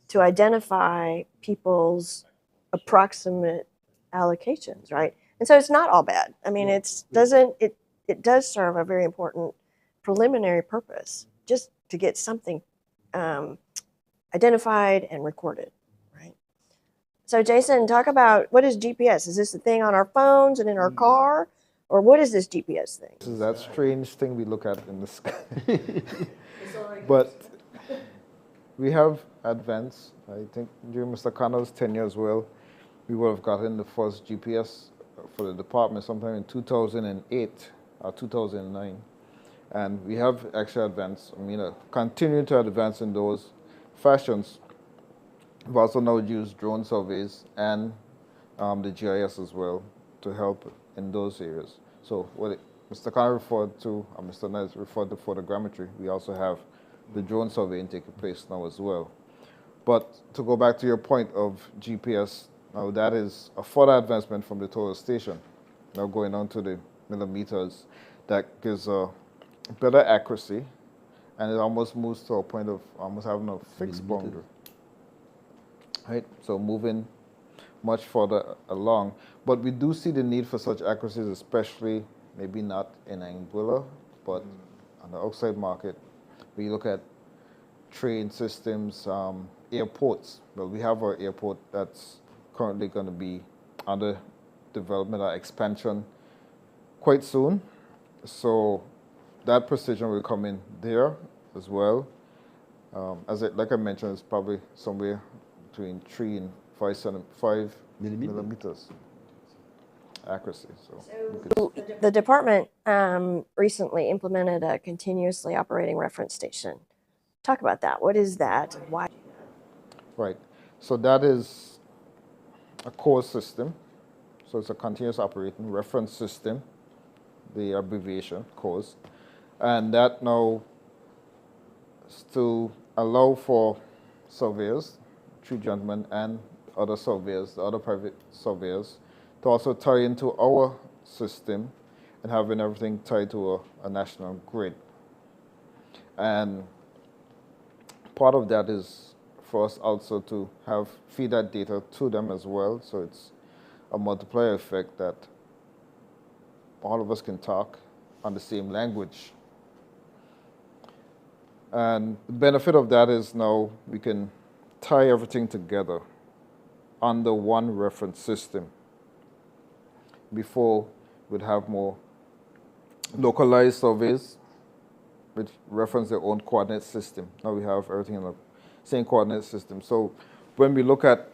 S1: to identify people's approximate allocations, right? And so it's not all bad. I mean, it does serve a very important preliminary purpose, just to get something identified and recorded, right? So Jason, talk about, what is GPS? Is this a thing on our phones and in our car? Or what is this GPS thing?
S5: This is that strange thing we look at in the sky. But we have advanced. I think during Mr. Connell's tenure as well, we would have gotten the first GPS for the department sometime in 2008 or 2009. And we have actually advanced, continuing to advance in those fashions. We've also now used drone surveys and the GIS as well to help in those areas. So what Mr. Connell referred to, and Mr. Nez referred to photogrammetry, we also have the drone surveying taking place now as well. But to go back to your point of GPS, now that is a further advancement from the total station. Now going on to the millimeters, that gives a better accuracy, and it almost moves to a point of almost having a fixed boundary. Right? So moving much further along. But we do see the need for such accuracies, especially maybe not in Anguilla, but on the outside market. We look at train systems, airports. Well, we have our airport that's currently going to be under development or expansion quite soon. So that precision will come in there as well. Like I mentioned, it's probably somewhere between 3 and 5 millimeters accuracy. So
S1: the department recently implemented a continuously operating reference station. Talk about that. What is that? Why?
S5: Right. So that is a core system. So it's a continuous operating reference system, the abbreviation, CORS. And that now is to allow for surveyors, 3 gentlemen, and other surveyors, the other private surveyors, to also tie into our system and having everything tied to a national grid. And part of that is for us also to feed that data to them as well. So it's a multiplier effect that all of us can talk on the same language. And the benefit of that is now we can tie everything together under one reference system. Before, we'd have more localized surveys which reference their own coordinate system. Now we have everything in the same coordinate system. So when we look at,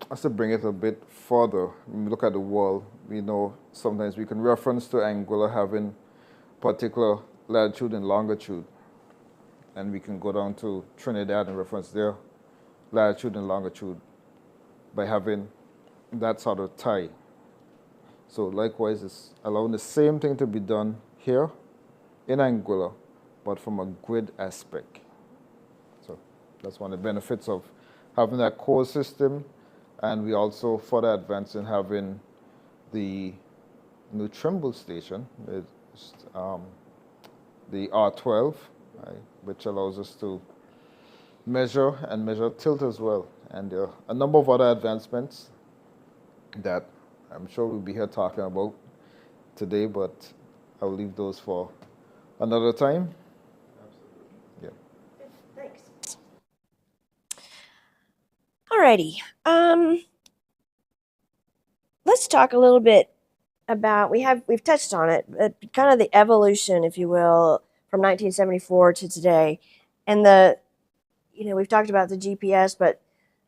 S5: just to bring it a bit further, when we look at the world, we know sometimes we can reference to Anguilla having particular latitude and longitude. And we can go down to Trinidad and reference their latitude and longitude by having that sort of tie. So likewise, it's allowing the same thing to be done here in Anguilla, but from a grid aspect. So that's one of the benefits of having that core system, and we also further advance in having the new Trimble station, it's, the R12, right, which allows us to measure tilt as well. And there are a number of other advancements that I'm sure we'll be here talking about today, but I'll leave those for another time.
S2: Absolutely.
S5: Yeah.
S1: Alrighty. Let's talk a little bit about we've touched on it, but kind of the evolution, if you will, from 1974 to today, and we've talked about the GPS,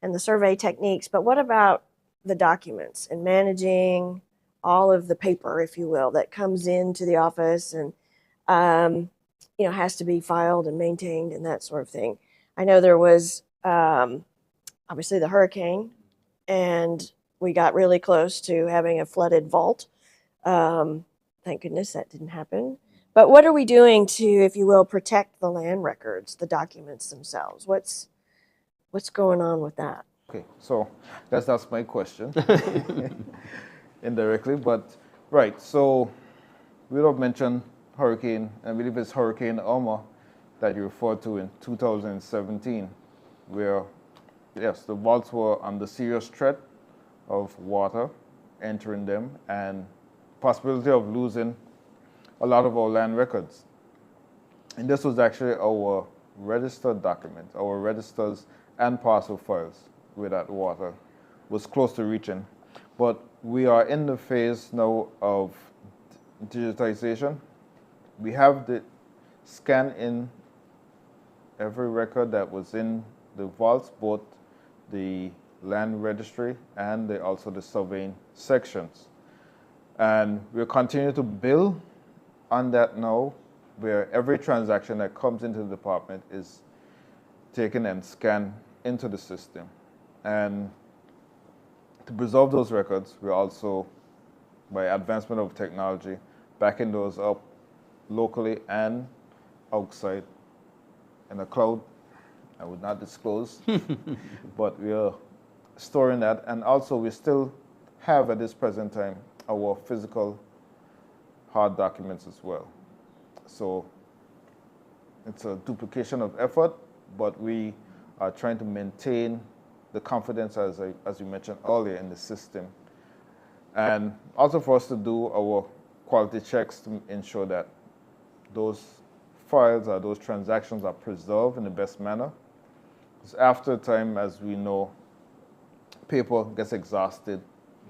S1: and the survey techniques, but what about the documents and managing all of the paper, if you will, that comes into the office and has to be filed and maintained and that sort of thing. I know there was obviously the hurricane, and we got really close to having a flooded vault. Thank goodness that didn't happen. But what are we doing to, if you will, protect the land records, the documents themselves? What's going on with that?
S5: Okay, so that's my question indirectly, but right. So we have mentioned hurricane, I believe it's Hurricane Irma that you referred to in 2017, where yes, the vaults were under serious threat of water entering them and possibility of losing a lot of our land records. And this was actually our registered documents, our registers and parcel files where that water was close to reaching. But we are in the phase now of digitization. We have the scan in every record that was in the vaults, both the land registry and also the surveying sections. And we're continuing to build on that now, where every transaction that comes into the department is taken and scanned into the system. And to preserve those records, we're also, by advancement of technology, backing those up locally and outside in the cloud. I would not disclose, but we are storing that. And also we still have at this present time our physical hard documents as well. So it's a duplication of effort, but we are trying to maintain the confidence, as you mentioned earlier, in the system. And also for us to do our quality checks to ensure that those files or those transactions are preserved in the best manner. Because after a time, as we know, paper gets exhausted.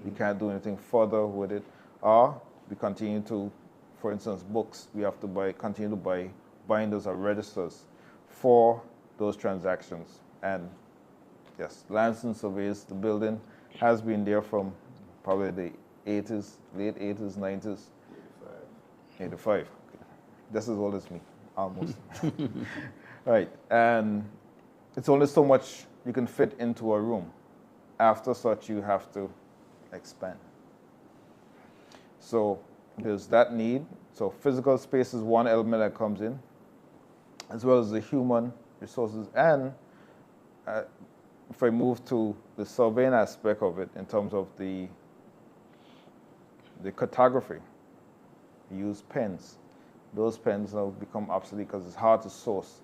S5: We can't do anything further with it. Or we continue to, for instance, books, we have to continue to buy binders or registers for those transactions. And yes, lands and surveys, the building has been there from probably the 80s, late 80s, 90s. 85. Okay. That's as old as me, almost. Right, and it's only so much you can fit into a room. After such, you have to expand. So there's that need. So physical space is one element that comes in, as well as the human resources. And if I move to the surveying aspect of it in terms of the cartography, we use pens. Those pens now become obsolete because it's hard to source.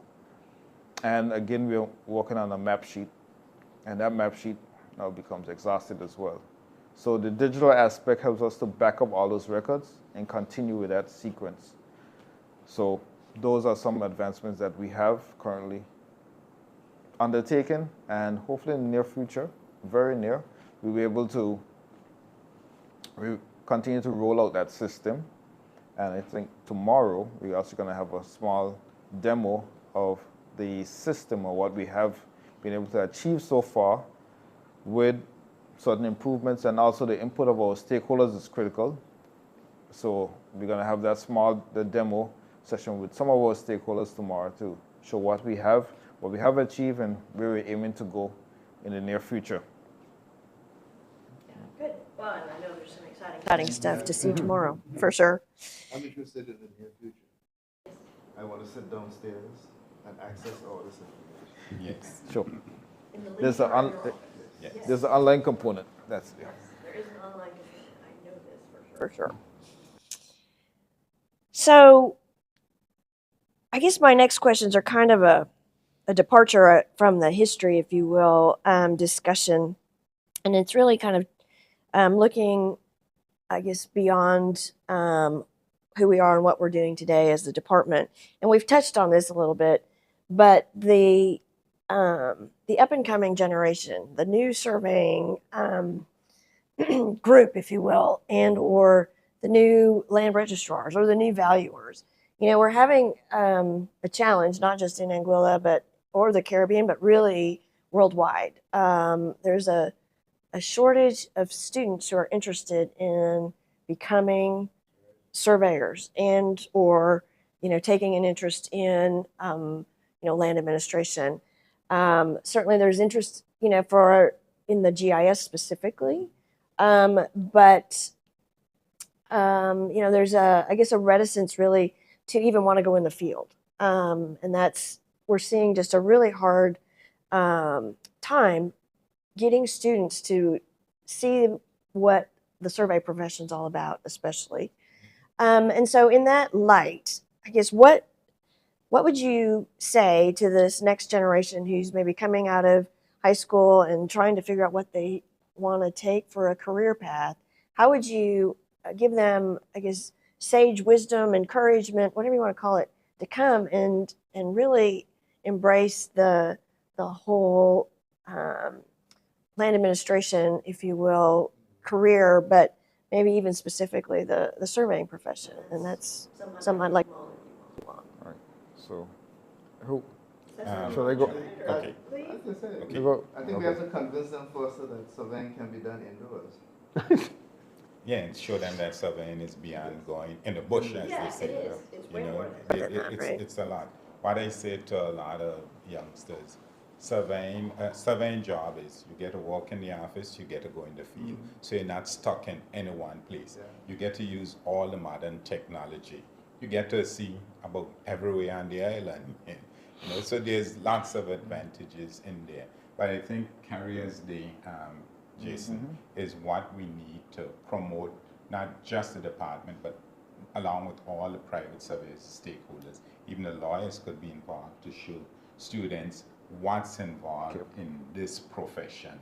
S5: And again, we're working on a map sheet, and that map sheet now becomes exhausted as well. So the digital aspect helps us to back up all those records and continue with that sequence. So those are some advancements that we have currently undertaken, and hopefully in the near future, very near, we'll be able to continue to roll out that system. And I think tomorrow we're also going to have a small demo of the system or what we have been able to achieve so far with certain improvements, and also the input of our stakeholders is critical. So we're going to have the demo session with some of our stakeholders tomorrow to show what we have achieved, and where we're aiming to go in the near future.
S1: Yeah, good. Well, and I know there's some exciting stuff to see tomorrow, for sure.
S2: I'm interested in the near future. I want to sit downstairs and access all this information.
S4: Yes.
S5: Sure.
S1: There's
S5: There's an online component.
S1: There is an online component. I know this for sure. So I guess my next questions are kind of a departure from the history, if you will, discussion. And it's really kind of looking, I guess, beyond who we are and what we're doing today as the department. And we've touched on this a little bit, but the the up and coming generation, the new surveying group, if you will, and or the new land registrars or the new valuers. We're having a challenge, not just in Anguilla or the Caribbean, but really worldwide. There's a shortage of students who are interested in becoming surveyors and or taking an interest in land administration. Certainly, there's interest in the GIS specifically, but there's a reticence really to even want to go in the field, and we're seeing just a really hard time getting students to see what the survey profession is all about, especially. And so, in that light, I guess what would you say to this next generation who's maybe coming out of high school and trying to figure out what they want to take for a career path? How would you give them, I guess, sage wisdom, encouragement, whatever you want to call it, to come and really embrace the whole land administration, if you will, career, but maybe even specifically the surveying profession? And that's something I'd like.
S5: All right. So, who?
S4: Um,
S5: Shall I go?
S4: Okay.
S2: As I said,
S5: You go?
S2: I think we have to convince them first that surveying can be done indoors.
S4: Yeah, and show them that surveying is beyond going in the bush, as they say.
S1: It's
S4: You know,
S1: than that, right?
S4: it's a lot. What I say to a lot of youngsters, surveying job is you get to walk in the office, you get to go in the field. So you're not stuck in any one place.
S2: Yeah.
S4: You get to use all the modern technology. You get to see about everywhere on the island. So there's lots of advantages in there. But I think Careers Day, Jason, is what we need to promote, not just the department, but along with all the private surveyors, stakeholders. Even the lawyers could be involved to show students what's involved in this profession.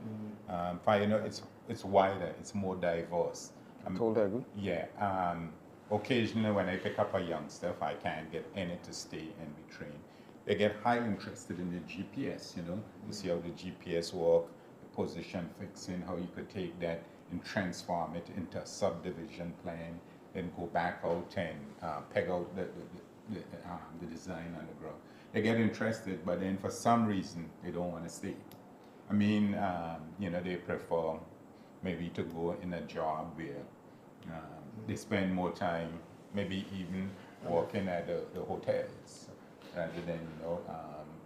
S4: It's wider, it's more diverse.
S5: Totally agree.
S4: Yeah. Occasionally, when I pick up a youngster, if I can't get any to stay and be trained, they get highly interested in the GPS. You see how the GPS work, the position fixing, how you could take that and transform it into a subdivision plan, then go back out and peg out the design on the ground. They get interested, but then for some reason they don't want to stay. I mean, they prefer maybe to go in a job where they spend more time, maybe even working at the hotels, rather than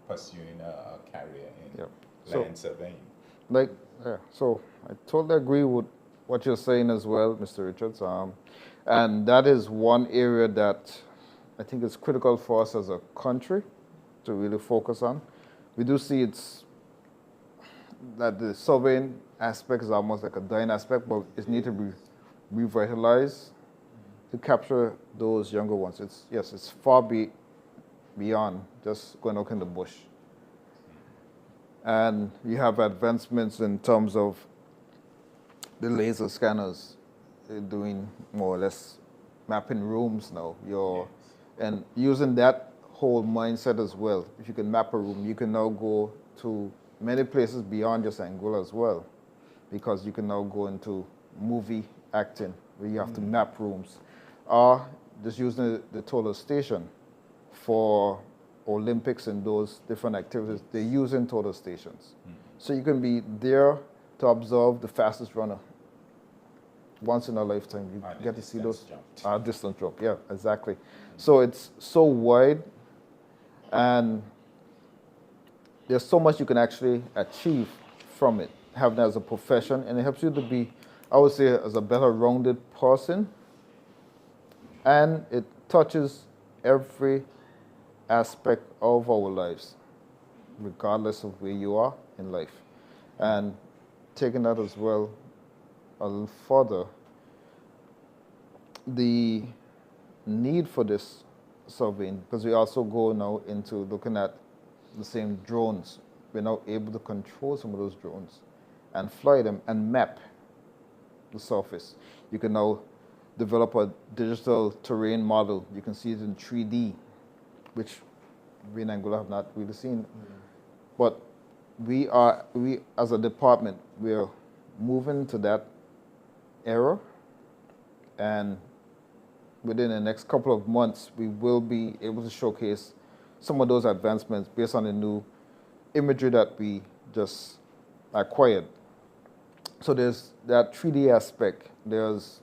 S4: pursuing a career in land surveying.
S5: So I totally agree with what you're saying as well, Mr. Richards. And that is one area that I think is critical for us as a country to really focus on. We do see that the surveying aspect is almost like a dying aspect, but it needs to be revitalized to capture those younger ones. It's far beyond just going out in the bush. And you have advancements in terms of the laser scanners doing more or less mapping rooms now. And using that whole mindset as well. If you can map a room, you can now go to many places beyond just Anguilla as well, because you can now go into movie acting where you have to map rooms, or just using the total station for Olympics and those different activities. They're using total stations. So you can be there to observe the fastest runner. Once in a lifetime, you get to see those distance jump. Yeah, exactly. So it's so wide, and there's so much you can actually achieve from it, having it as a profession, and it helps you to be, I would say, as a better rounded person, and it touches every aspect of our lives, regardless of where you are in life. And taking that as well a little further, the need for this surveying, because we also go now into looking at the same drones. We're now able to control some of those drones and fly them and map the surface. You can now develop a digital terrain model. You can see it in 3D, which we in Anguilla have not really seen. But we as a department, we're moving to that era, and within the next couple of months, we will be able to showcase some of those advancements based on the new imagery that we just acquired. So there's that 3D aspect. There's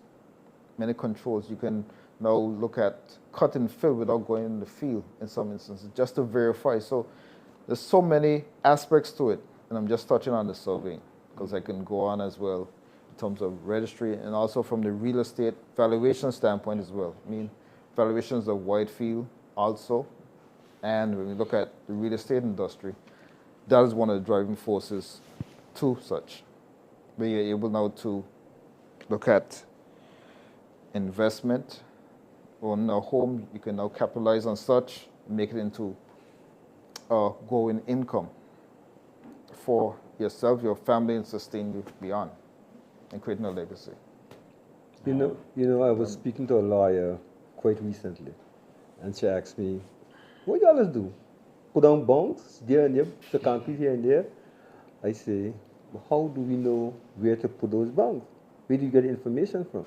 S5: many controls. You can now look at cut and fill without going in the field in some instances, just to verify. So there's so many aspects to it, and I'm just touching on the surveying because I can go on as well in terms of registry and also from the real estate valuation standpoint as well. I mean, valuations of wide field also, and when we look at the real estate industry, that is one of the driving forces to such. Where you're able now to look at investment on a home, you can now capitalize on such, make it into a growing income for yourself, your family, and sustain you beyond, and creating a legacy.
S3: You know, I was speaking to a lawyer quite recently, and she asked me, "What you always do? Put down bonds there and there, the concrete here and there?" I say, "Well, how do we know where to put those bonds? Where do you get the information from?"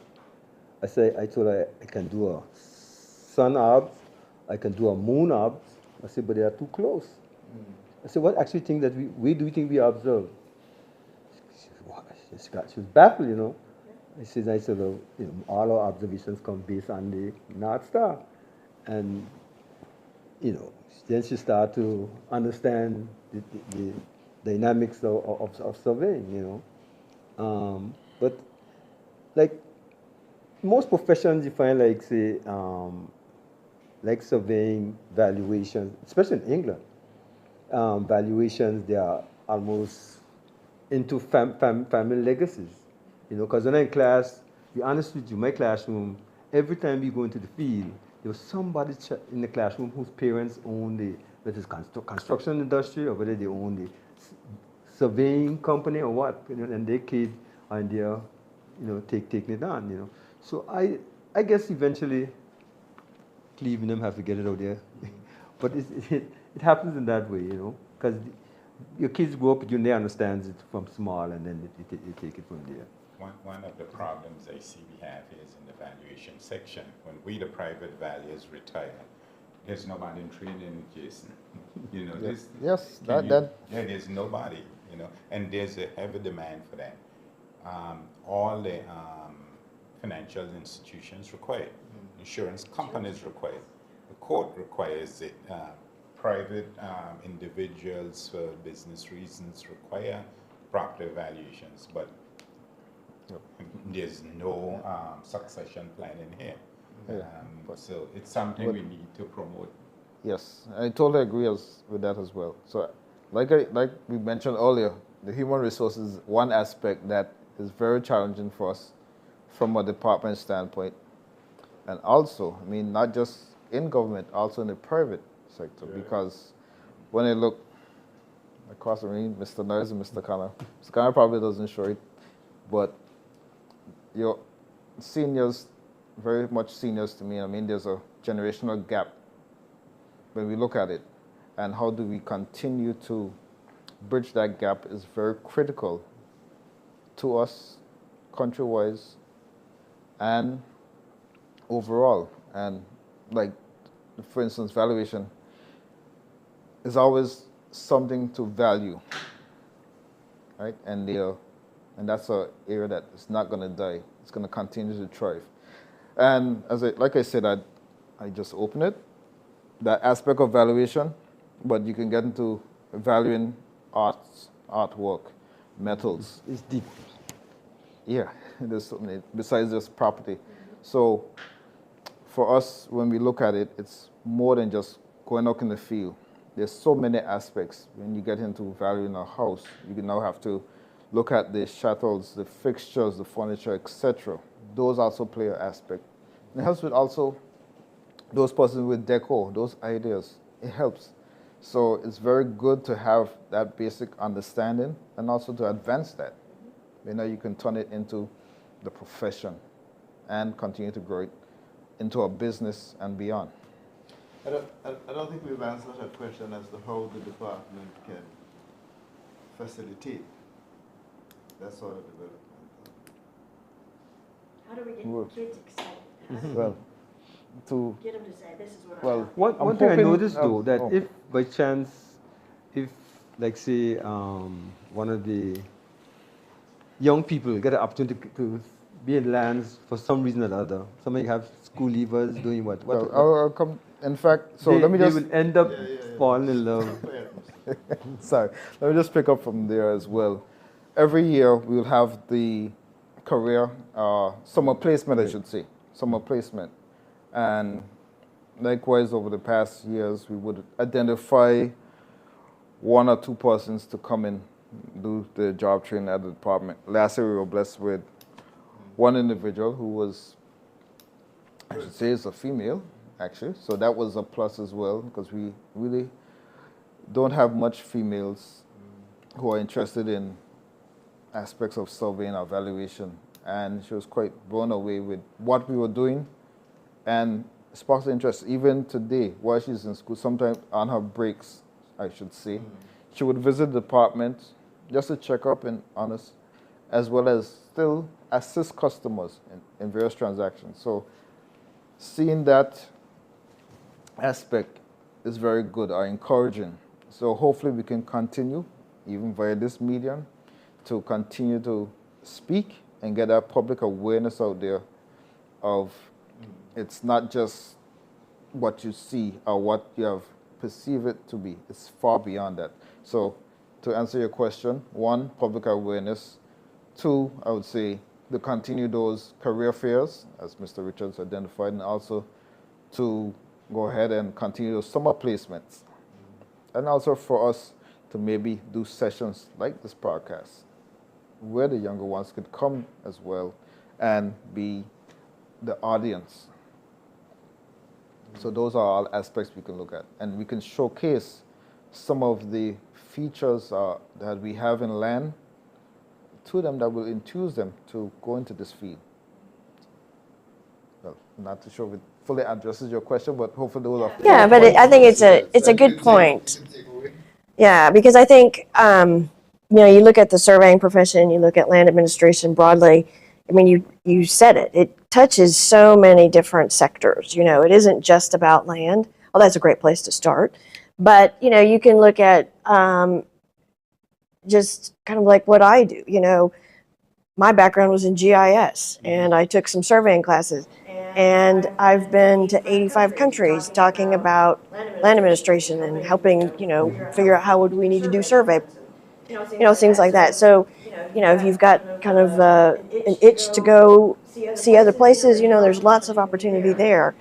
S3: I told her I can do a sun arbs, I can do a moon arbs. I said, but they are too close. I said, what actually think that where do you think we observe? She was baffled, you know. I said, well, you know, all our observations come based on the North Star. And, you know, then she started to understand the dynamics of surveying, you know. But, like, most professions you find, like, say, like surveying, valuations, especially in England, valuations, they are almost into family legacies. You know, because when I'm in class, to be honest with you, my classroom, every time we go into the field, there was somebody in the classroom whose parents own whether it's construction industry or whether they own the surveying company or what, you know, and their kid are in there, you know, taking it on, you know. So I guess eventually Cleveland have to get it out there. But it happens in that way, you know, because your kids grow up, they understand it from small, and then you take it from there.
S4: One of the problems I see we have is in the valuation section. When we, the private valuers, retire, there's nobody in training, Jason. You know,
S5: yes,
S4: there's nobody, you know, and there's a heavy demand for that. All the financial institutions require it. Insurance companies require it. The court requires it. Private individuals for business reasons require property valuations, but there's no succession plan in here. So it's something we need to promote.
S5: Yes, I totally agree with that as well. So, like we mentioned earlier, the human resources is one aspect that is very challenging for us from a department standpoint. And also, I mean, not just in government, also in the private sector, because when I look across the room, Mr. Nurse and Mr. Connor probably doesn't show it, but your seniors, very much seniors to me, I mean, there's a generational gap when we look at it, and how do we continue to bridge that gap is very critical to us, country-wise, and overall. And like, for instance, valuation is always something to value, right? And that's an area that is not going to die. It's going to continue to thrive. And like I said, I just open it, that aspect of valuation, but you can get into valuing artwork, metals.
S3: It's deep.
S5: Yeah, there's something besides just property. So for us, when we look at it, it's more than just going out in the field. There's so many aspects. When you get into valuing a house, you can now have to look at the shuttles, the fixtures, the furniture, etc. Those also play an aspect. It helps with also those persons with decor, those ideas. It helps. So it's very good to have that basic understanding and also to advance that. You know, you can turn it into the profession and continue to grow it into a business and beyond.
S2: I don't think we've answered that question as to how the department can facilitate that sort of development.
S1: How do we get
S5: Good.
S1: kids excited?
S5: Well, to
S1: Get them to say, this is what
S5: well,
S3: One
S5: I'm
S3: thing I
S5: hoping,
S3: noticed though, that
S5: oh.
S3: if by chance, if like say one of the young people get an opportunity to be in lands for some reason or other, somebody have school leavers doing what?
S5: Well, I'll come. In fact, so let me
S3: they
S5: just
S3: will end up falling in love.
S5: sorry. Let me just pick up from there as well. Every year we'll have the career summer placement, I should say, summer placement, and likewise over the past years we would identify one or two persons to come in do the job training at the department. Last year we were blessed with one individual who was, I should say, is a female actually, so that was a plus as well because we really don't have much females who are interested in aspects of surveying or evaluation, and she was quite blown away with what we were doing and sparked interest. Even today, while she's in school, sometimes on her breaks, I should say, she would visit the department just to check up and honest, as well as still assist customers in various transactions. So seeing that aspect is very good or encouraging. So hopefully we can continue, even via this medium, to continue to speak and get that public awareness out there of it's not just what you see or what you have perceived it to be. It's far beyond that. So to answer your question, one, public awareness. Two, I would say to continue those career fairs, as Mr. Richards identified, and also to go ahead and continue those summer placements. And also for us to maybe do sessions like this podcast, where the younger ones could come as well and be the audience. So those are all aspects we can look at. And we can showcase some of the features that we have in land to them that will enthuse them to go into this field. Well, not too sure if it fully addresses your question, but hopefully those are.
S1: Yeah, but I think it's a good point. Yeah, because I think you look at the surveying profession, you look at land administration broadly. I mean, you said it. It touches so many different sectors. It isn't just about land. Well, that's a great place to start. But you can look at just kind of like what I do. My background was in GIS, and I took some surveying classes. And I've been to 85 countries talking about land administration and helping, figure out how would we need to do survey, things like that. So, if you've got kind of an itch to go see other places, there's lots of opportunity there.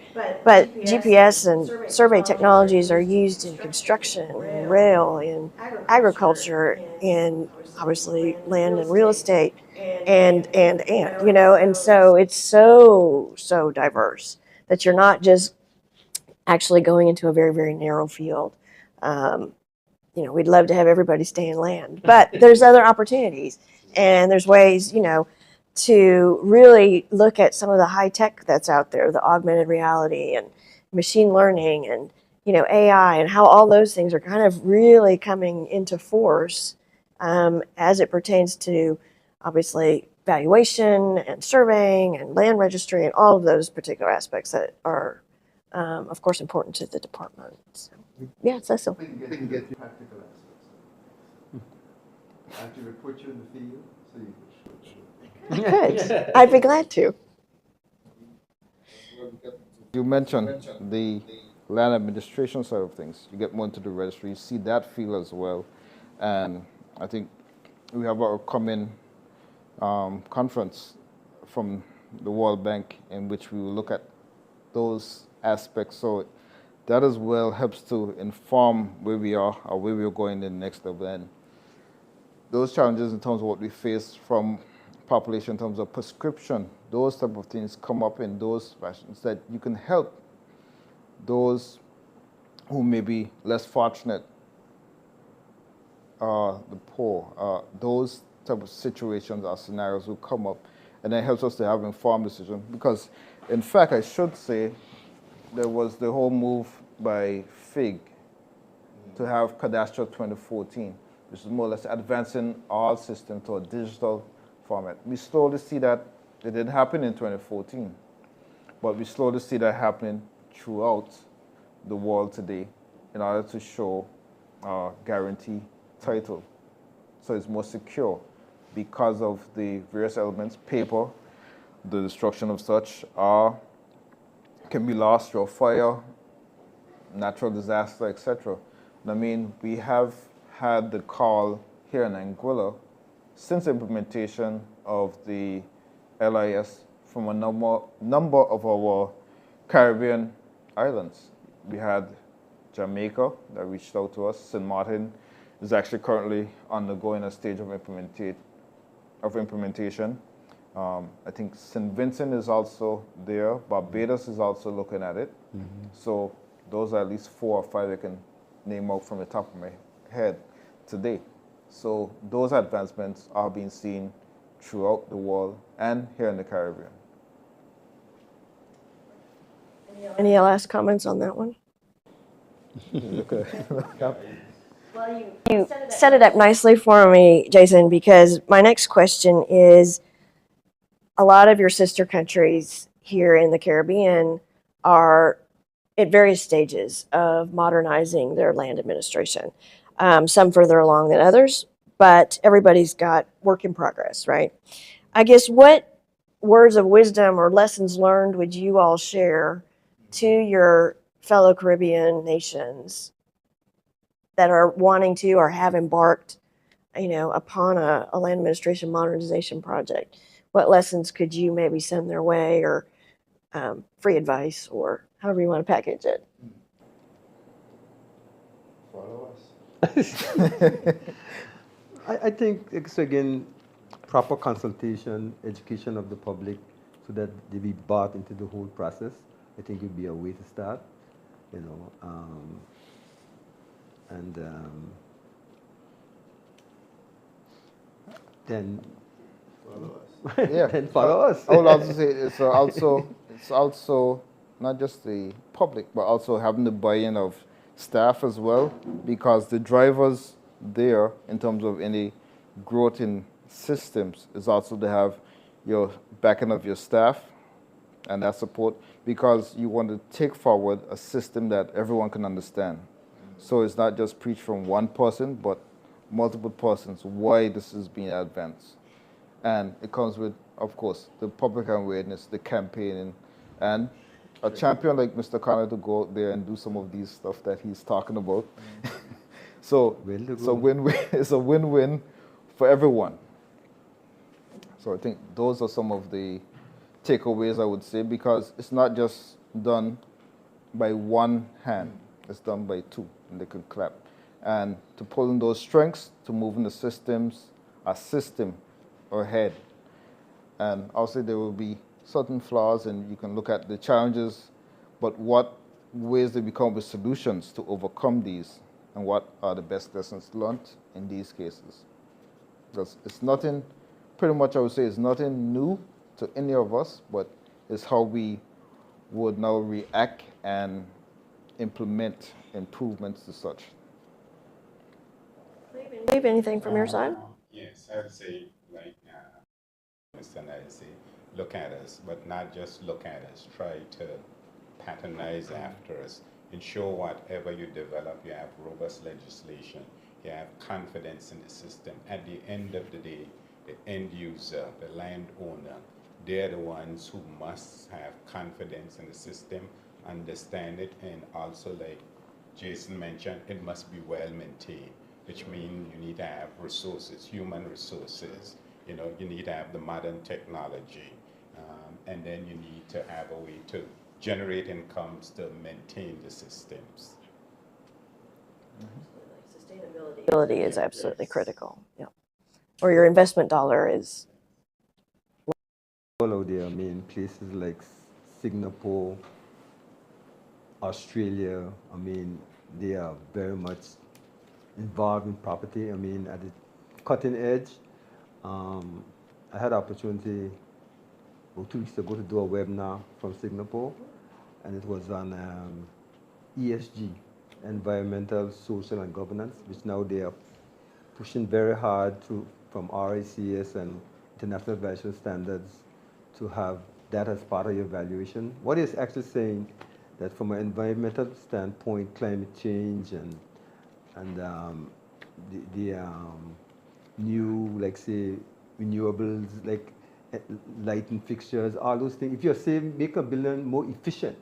S1: But GPS and survey technologies are used in construction, in rail, in agriculture, in obviously land and real estate, and and so it's so diverse that you're not just actually going into a very, very narrow field. We'd love to have everybody stay in land, but there's other opportunities, and there's ways, to really look at some of the high tech that's out there, the augmented reality and machine learning and, AI, and how all those things are kind of really coming into force as it pertains to, obviously, valuation and surveying and land registry and all of those particular aspects that are, of course, important to the department. So, yeah, Cecil.
S2: We can get you practical aspects. Actually, put you in the field so you can show.
S1: Good. I'd be glad to.
S5: You mentioned the land administration side of things. You get more into the registry, you see that field as well. And I think we have our upcoming conference from the World Bank in which we will look at those aspects. So that as well helps to inform where we are or where we're going in the next level. And those challenges in terms of what we face from population in terms of prescription, those type of things come up in those fashions that you can help those who may be less fortunate, the poor, those type of situations or scenarios will come up, and that helps us to have informed decision. Because, in fact, I should say, there was the whole move by FIG to have Cadastro 2014. which is more or less advancing our system to a digital format. We slowly see that it didn't happen in 2014, but we slowly see that happening throughout the world today in order to show guarantee title. So it's more secure because of the various elements. Paper, the destruction of such can be lost through fire, natural disaster, etc. I mean, we have had the call here in Anguilla since implementation of the LIS from a number of our Caribbean islands. We had Jamaica that reached out to us. St. Martin is actually currently undergoing a stage of implementation. I think St. Vincent is also there. Barbados is also looking at it. So those are at least 4 or 5 I can name out from the top of my head today. So those advancements are being seen throughout the world and here in the Caribbean.
S1: Any last comments on that one? Well, you set it up nicely for me, Jason, because my next question is, a lot of your sister countries here in the Caribbean are at various stages of modernizing their land administration. Some further along than others, but everybody's got work in progress, right? I guess what words of wisdom or lessons learned would you all share to your fellow Caribbean nations that are wanting to or have embarked, upon a land administration modernization project? What lessons could you maybe send their way, or free advice, or however you want to package it?
S2: Follow us.
S3: I think it's again proper consultation, education of the public, so that they be bought into the whole process. I think would be a way to start, then
S2: Follow us.
S5: Yeah.
S3: then follow us.
S5: I would also say it's also not just the public, but also having the buy-in of staff as well, because the drivers there in terms of any growth in systems is also to have your backing of your staff and that support, because you want to take forward a system that everyone can understand. So it's not just preached from one person, but multiple persons why this is being advanced. And it comes with, of course, the public awareness, the campaigning, and a champion like Mr. Connor to go out there and do some of these stuff that he's talking about. So it's a win-win. It's a win-win for everyone. So I think those are some of the takeaways I would say, because it's not just done by one hand, it's done by two, and they can clap. And to pull in those strengths, to move in the systems, a system ahead. And also there will be certain flaws, and you can look at the challenges, but what ways they become with solutions to overcome these, and what are the best lessons learned in these cases. Because it's nothing, pretty much I would say it's nothing new to any of us, but it's how we would now react and implement improvements to such.
S1: Leave anything from your side?
S4: Yes, I would say, like Mr. Knight say, look at us, but not just look at us. Try to patronize after us. Ensure whatever you develop, you have robust legislation, you have confidence in the system. At the end of the day, the end user, the landowner, they're the ones who must have confidence in the system, understand it, and also, like Jason mentioned, it must be well maintained, which means you need to have resources, human resources. You need to have the modern technology, and then you need to have a way to generate incomes to maintain the systems.
S1: Sustainability is absolutely critical. Yeah. Or your investment dollar is.
S3: All out there, places like Singapore, Australia, they are very much involved in property. At the cutting edge. I had the opportunity 2 weeks ago to do a webinar from Singapore, and it was on ESG, environmental, social, and governance, which now they are pushing very hard from RICS and international evaluation standards to have that as part of your evaluation. What is actually saying that from an environmental standpoint, climate change and the new, like say, renewables, like lighting fixtures, all those things. If you're saying make a building more efficient,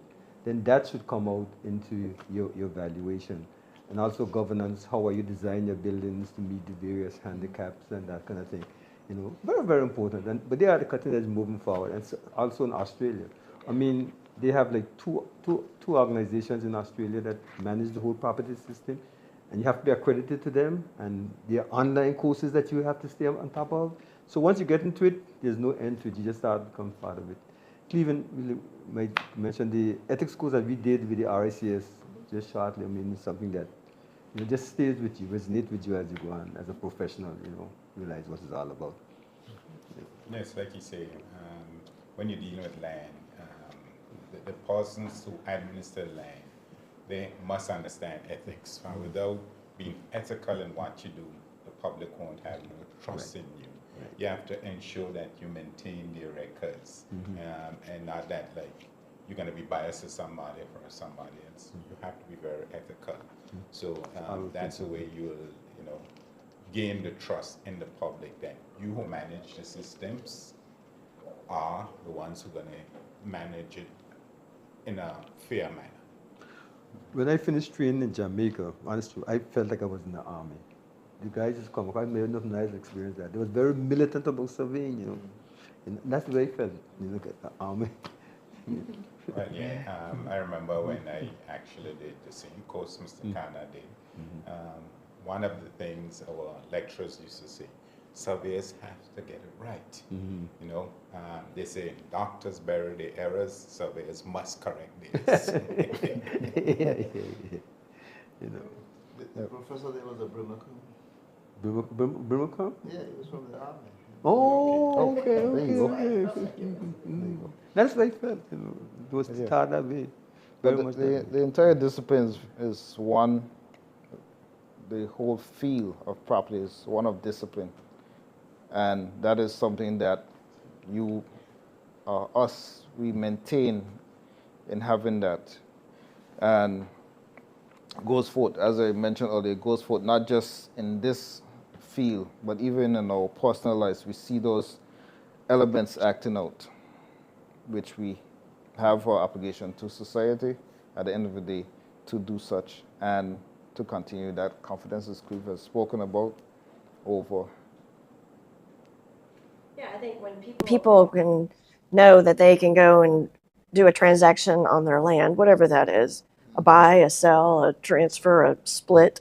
S3: then that should come out into your valuation. And also governance, how are you designing your buildings to meet the various handicaps and that kind of thing. You know, very, very important. But they are the cutting edge moving forward. And so also in Australia. I mean, they have like two organizations in Australia that manage the whole property system. And you have to be accredited to them. And there are online courses that you have to stay on top of. So once you get into it, there's no end to it. You just start to become part of it. Cleveland might mention the ethics course that we did with the RICS just shortly. I mean, it's something that just stays with you, resonates with you as you go on, as a professional, realize what it's all about.
S4: Yes, like you say, when you're dealing with land, the persons who administer land, they must understand ethics. Without being ethical in what you do, the public won't have no trust in you. Right. You have to ensure that you maintain their records, and not that like you're going to be biased to somebody or somebody else. You have to be very ethical. So that's the way you will, gain the trust in the public that you who manage the systems are the ones who are going to manage it in a fair manner.
S3: When I finished training in Jamaica, honestly, I felt like I was in the army. The guys just come across, I made enough nice experience there. They was very militant about surveying, And that's the way I felt, look at the army.
S4: Well, yeah, I remember when I actually did the same course Mr. Kana did. One of the things our lecturers used to say, surveyors have to get it right. They say doctors bury their errors, surveyors must correct theirs.
S2: The professor there was a Brimacombe.
S3: Brimacombe?
S2: Yeah, he was from the army.
S3: Oh, okay. That's what I felt, It was taught that way. Very much
S5: the entire discipline is one, the whole field of property is one of discipline. And that is something that we maintain in having that. And goes forth, as I mentioned earlier, goes forth not just in this field, but even in our personal lives, we see those elements acting out, which we have our obligation to society at the end of the day to do such and to continue that confidence as Clive has spoken about over.
S1: Yeah, I think when people can know that they can go and do a transaction on their land, whatever that is, a buy, a sell, a transfer, a split,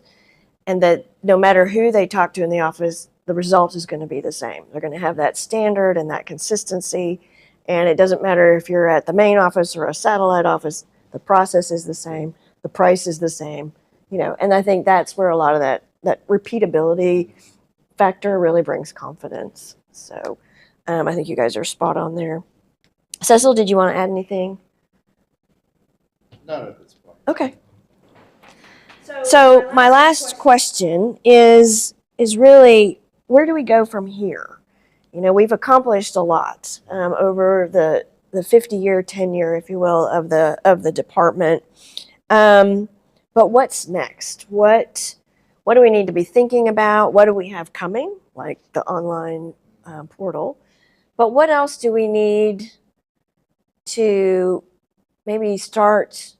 S1: and that no matter who they talk to in the office, the result is going to be the same. They're going to have that standard and that consistency, and it doesn't matter if you're at the main office or a satellite office, the process is the same, the price is the same, and I think that's where a lot of that repeatability factor really brings confidence. So I think you guys are spot on there. Cecil, did you want to add anything?
S2: Not at this point.
S1: Okay. So my last question is really, where do we go from here? We've accomplished a lot over the 50-year tenure, if you will, of the department. But what's next? What do we need to be thinking about? What do we have coming, like the online portal? But what else do we need to maybe start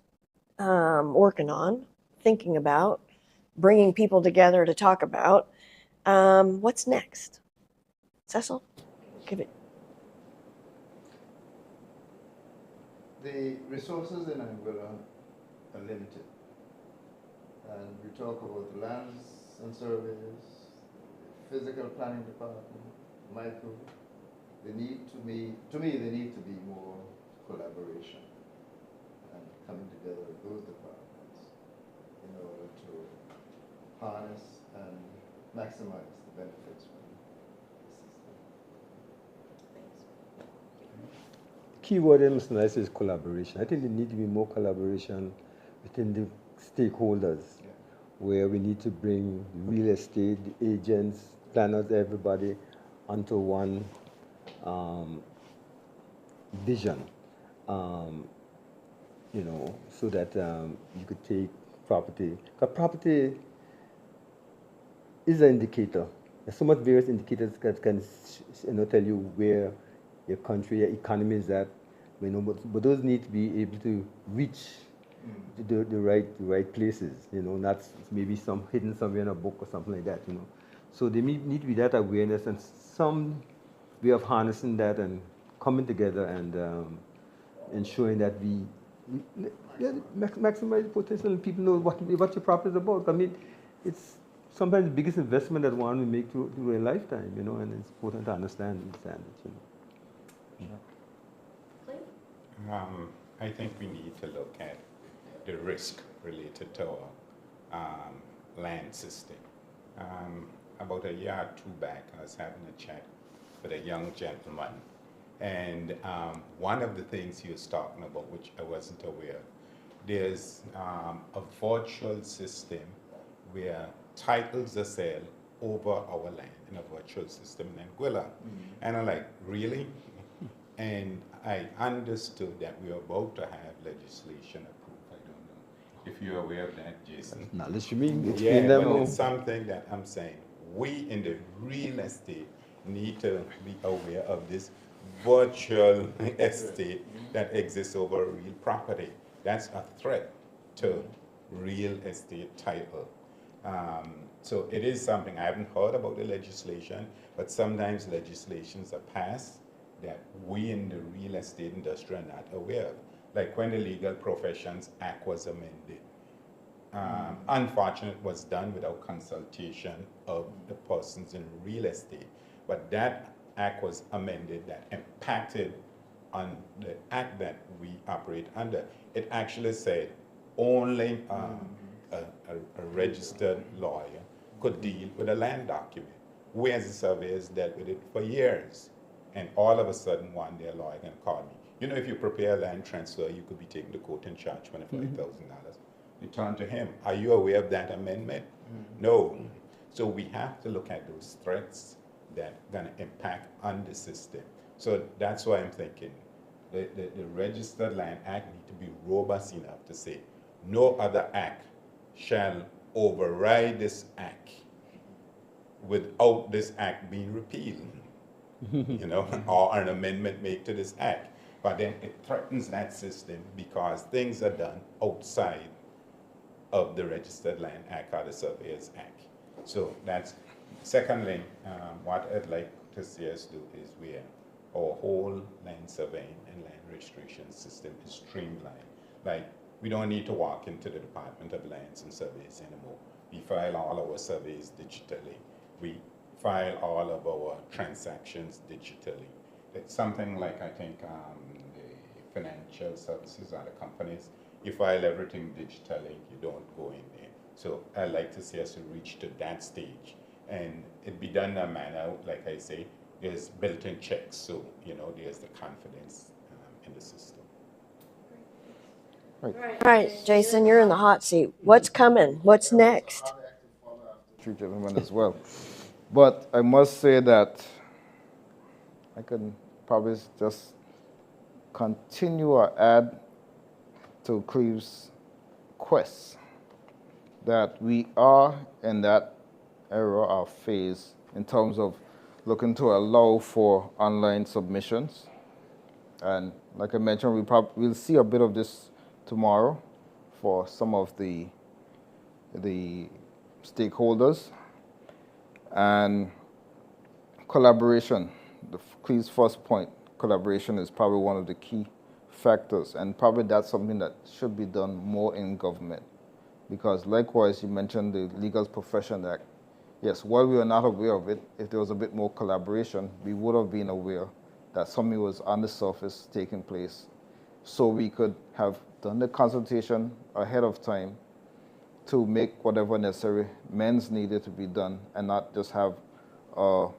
S1: working on, thinking about, bringing people together to talk about? What's next? Cecil, give it.
S2: The resources in Anguilla are limited. And we talk about lands and surveys, physical planning department, micro. They need to be more collaboration and coming together with those departments in order to harness and maximize the benefits from the system.
S3: Keyword in Mr. Nice is collaboration. I think there need to be more collaboration within the stakeholders.
S2: Yeah.
S3: where we need to bring real estate agents, planners, everybody onto one vision, um, so that you could take property. Because property is an indicator. There's so much various indicators that can tell you where your country, your economy is at. But those need to be able to reach the right places. Not maybe some hidden somewhere in a book or something like that. So there need to be that awareness and some way of harnessing that and coming together and ensuring that we maximize the potential and people know what your property is about. I mean, it's sometimes the biggest investment that one will make through a lifetime, and it's important to understand it.
S4: I think we need to look at the risk related to our land system. About a year or two back, I was having a chat with a young gentleman, and one of the things he was talking about, which I wasn't aware, there's a virtual system where titles are sold over our land in a virtual system in Anguilla. And I'm like, really? And I understood that we are about to have legislation approved. I don't know if you're aware of that, Jason.
S3: Knowledge you mean?
S4: Yeah,
S3: Explain
S4: but
S3: them.
S4: it's something that I'm saying. We in the real estate need to be aware of this virtual estate that exists over real property. That's a threat to real estate title. So it is something, I haven't heard about the legislation, but sometimes legislations are passed that we in the real estate industry are not aware of. Like when the Legal Professions Act was amended. Unfortunately, it was done without consultation of the persons in real estate. But that act was amended that impacted on the act that we operate under. It actually said only a registered lawyer could deal with a land document. We as the surveyors dealt with it for years. And all of a sudden, one day a lawyer can call me. If you prepare a land transfer, you could be taken to court and charged $25,000. You turn to him. Are you aware of that amendment? No. So we have to look at those threats that are going to impact on the system. So that's why I'm thinking the Registered Land Act need to be robust enough to say no other act shall override this act without this act being repealed. Or an amendment made to this act. But then it threatens that system because things are done outside of the Registered Land Act or the Surveyors Act. So that's, secondly, what I'd like to see us do is where our whole land surveying and land registration system is streamlined. Like, we don't need to walk into the Department of Lands and Surveys anymore. We file all our surveys digitally. We file all of our transactions digitally. It's something like, I think, the financial services or the companies, you file everything digitally, you don't go in there. So I'd like to see us reach to that stage. And it be done in a manner, like I say, there's built-in checks, so, there's the confidence in the system.
S1: All right, Jason, you're in the hot seat. What's coming? What's next?
S5: Three gentlemen as well. But I must say that I can probably just continue or add to Cleve's quest that we are in that era or phase in terms of looking to allow for online submissions. And like I mentioned, we'll see a bit of this tomorrow for some of the stakeholders. And collaboration, Cleve's first point, collaboration is probably one of the key factors, and probably that's something that should be done more in government. Because likewise, you mentioned the Legal Professions Act. Yes, while we were not aware of it, if there was a bit more collaboration, we would have been aware that something was on the surface taking place. So we could have done the consultation ahead of time to make whatever necessary amends needed to be done and not just have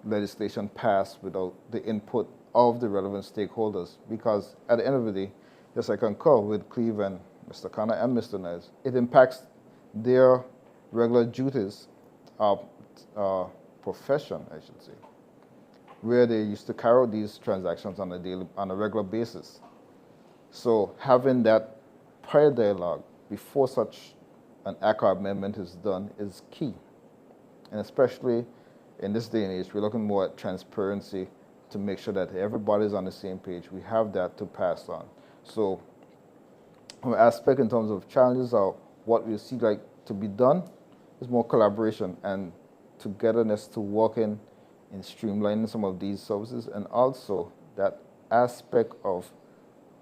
S5: legislation passed without the input of the relevant stakeholders. Because at the end of the day, yes, I concur with Cleve and Mr. Connor and Mr. Niles, it impacts their regular duties, uh, profession, I should say, where they used to carry out these transactions on a regular basis. So having that prior dialogue before such an ACCA amendment is done is key. And especially in this day and age, we're looking more at transparency to make sure that everybody's on the same page. We have that to pass on. So from an aspect in terms of challenges or what we see like to be done is more collaboration and togetherness to work in streamlining some of these services, and also that aspect of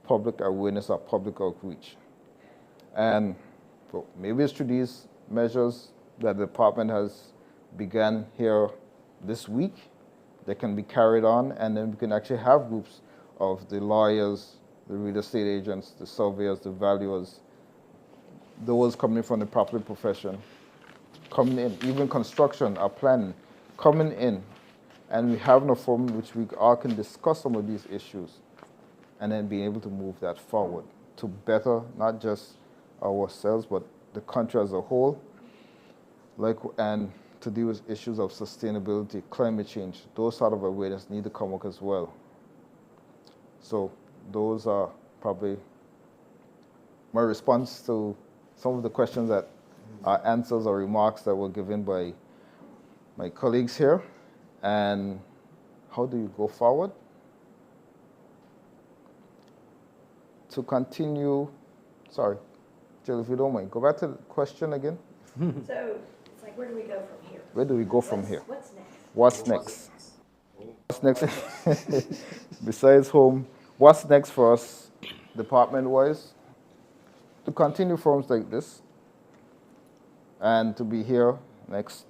S5: public awareness or public outreach. And well, maybe it's through these measures that the department has begun here this week that can be carried on, and then we can actually have groups of the lawyers, the real estate agents, the surveyors, the valuers, those coming from the property profession, coming in, even construction or planning, coming in, and we have a forum in which we all can discuss some of these issues and then be able to move that forward to better not just ourselves, but the country as a whole, and to deal with issues of sustainability, climate change. Those sort of awareness need to come up as well. So those are probably my response to some of the questions that are answers or remarks that were given by my colleagues here. And how do you go forward? To continue, sorry, Jill, if you don't mind, go back to the question again.
S1: So it's like, where do we go from here?
S5: Where do we go from here?
S1: What's next?
S5: What's next? What's next? Besides home, what's next for us, department-wise? To continue forums like this, and to be here next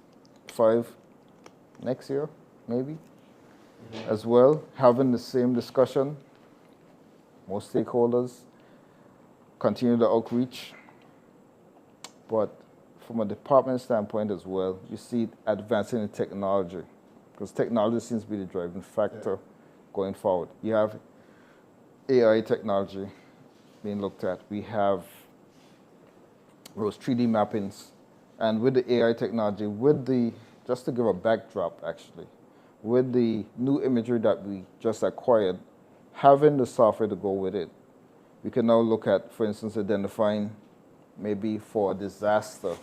S5: year, maybe, as well, having the same discussion, more stakeholders, continue the outreach. But from a department standpoint as well, you see it advancing in technology, because technology seems to be the driving factor going forward. You have AI technology being looked at. We have those 3D mappings. And with the AI technology, just to give a backdrop actually, with the new imagery that we just acquired, having the software to go with it, we can now look at, for instance, identifying maybe for a disaster,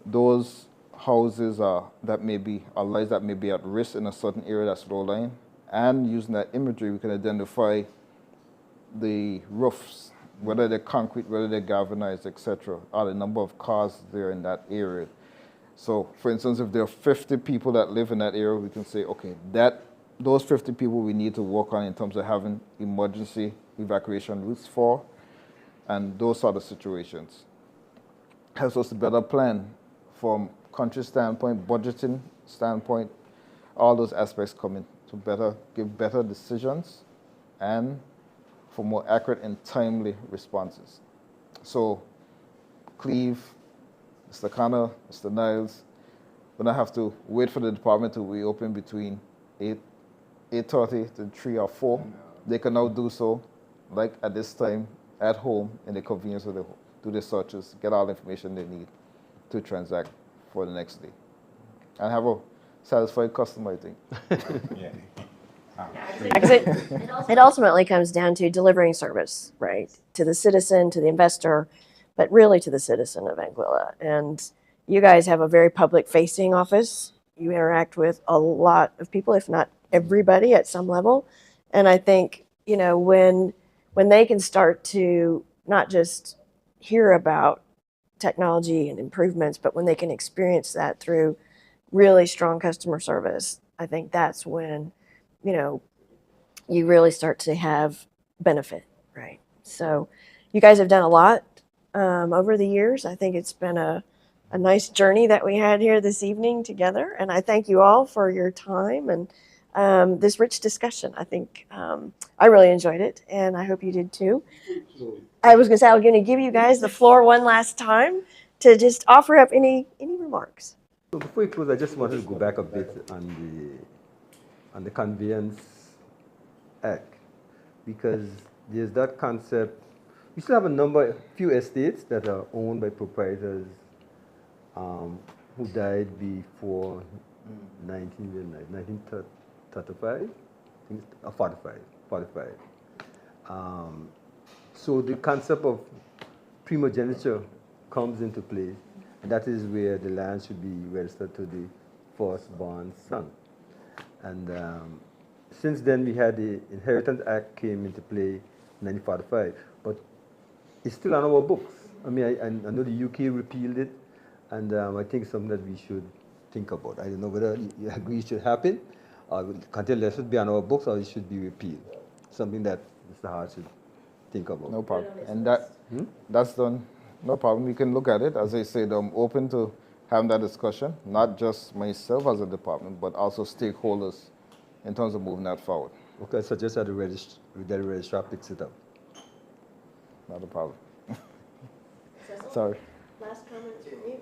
S5: those houses that may be at risk in a certain area that's low-lying, and using that imagery, we can identify the roofs, whether they're concrete, whether they're galvanized, etc., or the number of cars there in that area. So, for instance, if there are 50 people that live in that area, we can say, okay, those 50 people we need to work on in terms of having emergency evacuation routes for, and those sort of situations. Helps us to better plan from country standpoint, budgeting standpoint, all those aspects come in to give better decisions and for more accurate and timely responses. So, Cleve, Mr. Connor, Mr. Niles, we don't have to wait for the department to reopen between 8:30 to 3 or 4. They can now do so, like at this time, at home, in the convenience of do the searches, get all the information they need to transact for the next day. And have a satisfied customer, I think.
S4: Yeah.
S1: Because it ultimately comes down to delivering service, right, to the citizen, to the investor, but really to the citizen of Anguilla. And you guys have a very public-facing office. You interact with a lot of people, if not everybody, at some level. And I think, when they can start to not just hear about technology and improvements, but when they can experience that through really strong customer service, I think that's when you really start to have benefit, right? So you guys have done a lot over the years. I think it's been a nice journey that we had here this evening together. And I thank you all for your time and this rich discussion. I think I really enjoyed it, and I hope you did too. I was going to say, I'm going to give you guys the floor one last time to just offer up any remarks.
S3: So before we close, I just wanted to go back a bit on the Conveyance Act, because there's that concept. We still have a few estates that are owned by proprietors who died before 1935, I think, 45, 45. Um, so the concept of primogeniture comes into play, and that is where the land should be registered to the firstborn son. And since then, we had the Inheritance Act came into play in 1945, but it's still on our books. I mean, I know the UK repealed it, and I think it's something that we should think about. I don't know whether you agree it should happen, or continue, it should be on our books, or it should be repealed. Something that Mr. Hart should think about.
S5: No problem. And that's done. No problem. We can look at it. As I said, I'm open to having that discussion, not just myself as a department, but also stakeholders in terms of moving that forward.
S3: Okay, I suggest that the registrar picks it up.
S5: Not a problem.
S1: Cecil?
S5: Sorry.
S1: Last comments from you?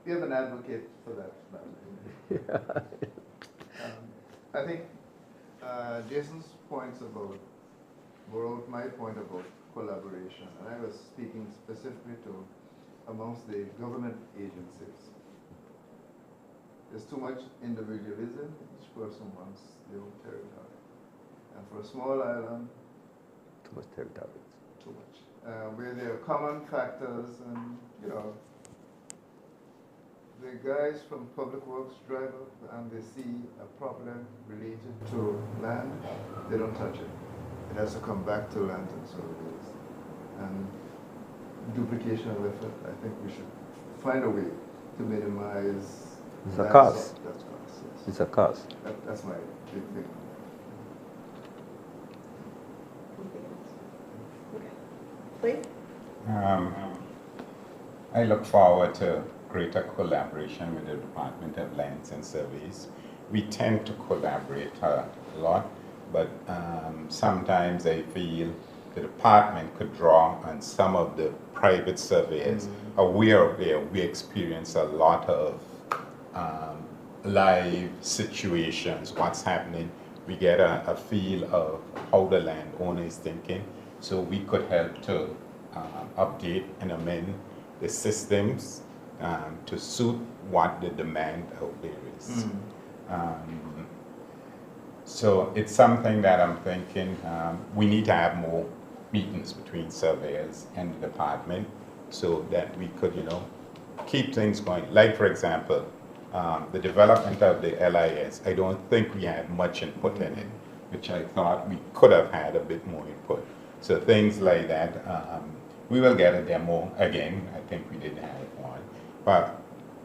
S2: We have an advocate for that. I think Jason's points about were my point about collaboration, and I was speaking specifically to amongst the government agencies. There's too much individualism. Each person wants their own territory, and for a small island,
S3: Too much territory.
S2: too much. Where there are common factors, and the guys from Public Works drive up and they see a problem related to land, they don't touch it. It has to come back to land and surveys. And duplication of effort, I think we should find a way to minimize
S3: It's a cost.
S2: That's cost, yes.
S3: It's a cost.
S2: That's my big thing.
S1: Please?
S4: I look forward to greater collaboration with the Department of Lands and Surveys. We tend to collaborate a lot, but sometimes I feel the department could draw on some of the private surveyors. Aware of where we experience a lot of live situations, what's happening. We get a feel of how the landowner is thinking, so we could help to update and amend the systems to suit what the demand out there is. So it's something that I'm thinking we need to have more meetings between surveyors and the department so that we could, keep things going. Like, for example, the development of the LIS, I don't think we had much input in it, which I thought we could have had a bit more input. So things like that, we will get a demo again. I think we didn't have one. But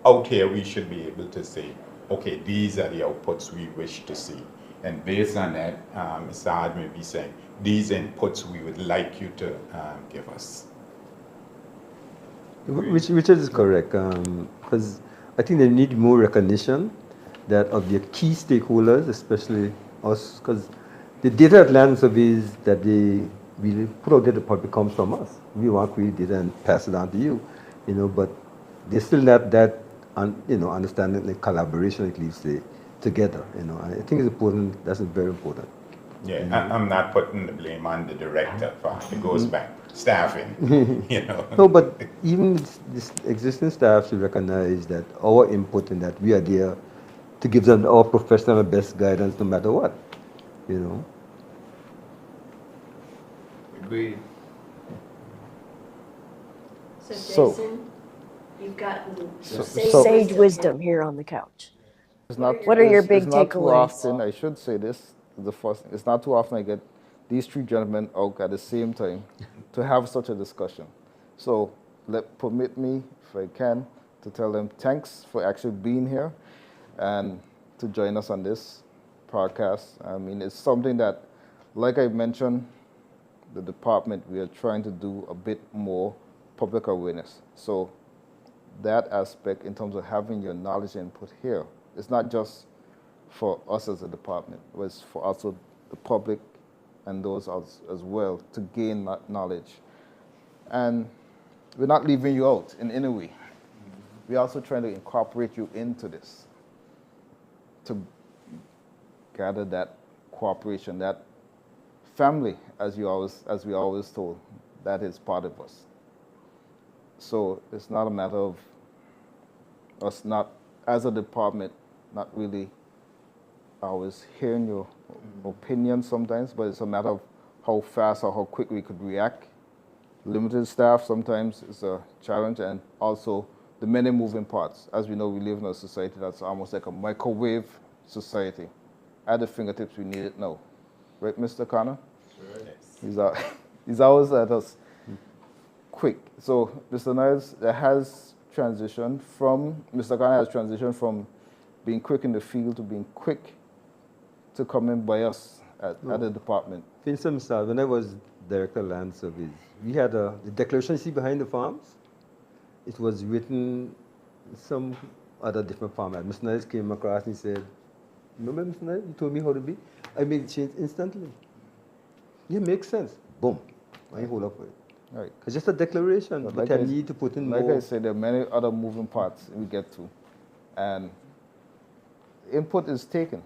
S4: out here, we should be able to say, okay, these are the outputs we wish to see. And based on that, Mr. Hard may be saying, these inputs we would like you to give us.
S3: Richard is correct, because I think they need more recognition that of their key stakeholders, especially us, because the data at land surveys that they really put out there to the public comes from us. We want to create data and pass it on to you, but there's still not that, understanding, like collaboration, at least, together, I think it's important, that's very important.
S4: Yeah, I'm not putting the blame on the director, it goes back, staffing,
S3: No, but even this existing staff should recognize that our input in that we are there to give them our professional best guidance no matter what,
S2: Agreed.
S1: So Jason, you've gotten
S5: So-
S1: sage wisdom here on the couch. What are your big
S5: it's not too
S1: takeaways?
S5: often, I should say this, the first, it's not too often I get these three gentlemen out at the same time to have such a discussion. So permit me, if I can, to tell them thanks for actually being here and to join us on this podcast. I mean, it's something that, like I mentioned, the department, we are trying to do a bit more public awareness. So that aspect in terms of having your knowledge input here, it's not just for us as a department, but it's for also the public and those as well to gain that knowledge. And we're not leaving you out in any way. We're also trying to incorporate you into this to gather that cooperation, that family, as we always told, that is part of us. So it's not a matter of us not, as a department, not really always hearing your opinion sometimes, but it's a matter of how fast or how quick we could react. Limited staff sometimes is a challenge, and also the many moving parts. As we know, we live in a society that's almost like a microwave society. At the fingertips, we need it now. Right, Mr. Connor?
S2: Sure.
S4: Yes.
S5: He's always at us quick. So Mr. Niles has transitioned from, Mr. Connor has transitioned from being quick in the field to being quick to coming by us at the department.
S3: For instance, when I was Director of Land Service, we had the declaration sheet behind the farms. It was written some other different format. Mr. Niles came across and he said, remember, Mr. Niles, you told me how to be? I made it change instantly. It makes sense. Boom. I hold up for it.
S5: Right.
S3: It's just a declaration, but
S5: like
S3: I need to put in
S5: like
S3: more.
S5: I said, there are many other moving parts we get to. And input is taken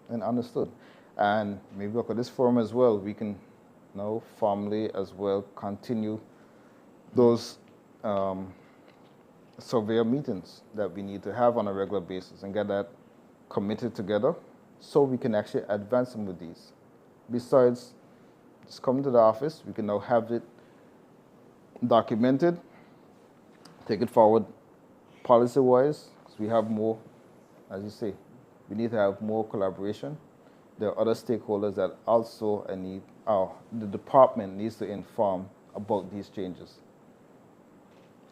S5: and understood. And maybe at this forum as well, we can now formally as well continue those surveyor meetings that we need to have on a regular basis and get that committed together so we can actually advance some of these. Besides just coming to the office, we can now have it documented, take it forward policy-wise, because we have more, as you say, we need to have more collaboration. There are other stakeholders that also the department needs to inform about these changes.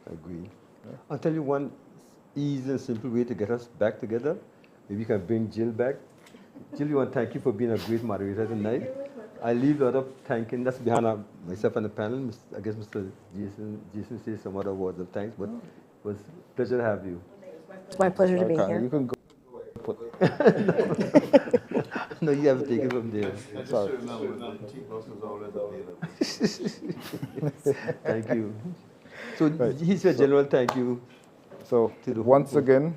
S3: I agree. Yeah. I'll tell you one easy and simple way to get us back together. Maybe you can bring Jill back. Jill, we want to thank you for being a great moderator tonight. I leave a lot of thanking. That's behind myself and the panel. I guess Mr. Jason says some other words of thanks, but it was a pleasure to have you.
S1: It's my pleasure to be
S5: Okay,
S1: here.
S5: you can go.
S3: No, you have to take it from there.
S2: And just to remember, the tea box is always available.
S3: Thank you. So he said general thank you.
S5: So
S3: To the
S5: once
S3: whole-
S5: again,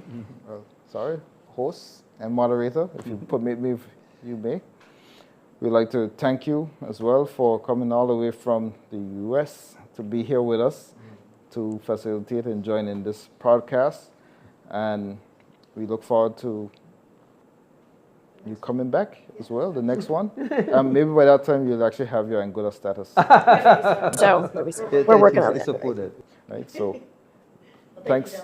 S5: host and moderator, if you permit me, if you may, we'd like to thank you as well for coming all the way from the U.S. to be here with us to facilitate and join in this podcast. And we look forward to you coming back as well, the next one. Maybe by that time you'll actually have your Anguilla status.
S1: So
S3: Yeah,
S1: we're working on
S3: I
S1: that.
S3: support that.
S5: Right, so thanks.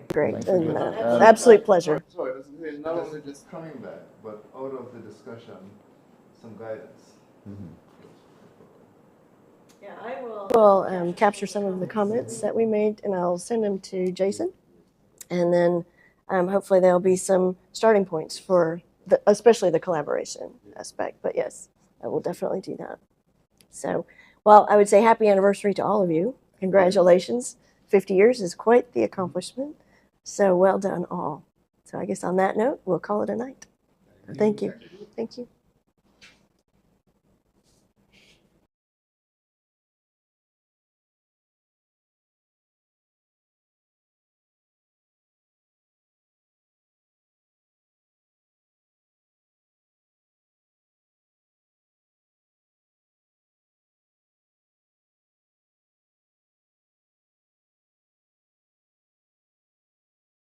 S1: Great.
S5: Thanks
S1: And,
S5: again.
S1: absolute pleasure.
S2: So it doesn't mean not only just coming back, but out of the discussion, some guidance.
S1: Yeah, I will capture some of the comments that we made, and I'll send them to Jason. And then hopefully there'll be some starting points for especially the collaboration aspect. But yes, I will definitely do that. So, well, I would say happy anniversary to all of you. Congratulations. 50 years is quite the accomplishment. So well done all. So I guess on that note, we'll call it a night. Thank you. Thank you.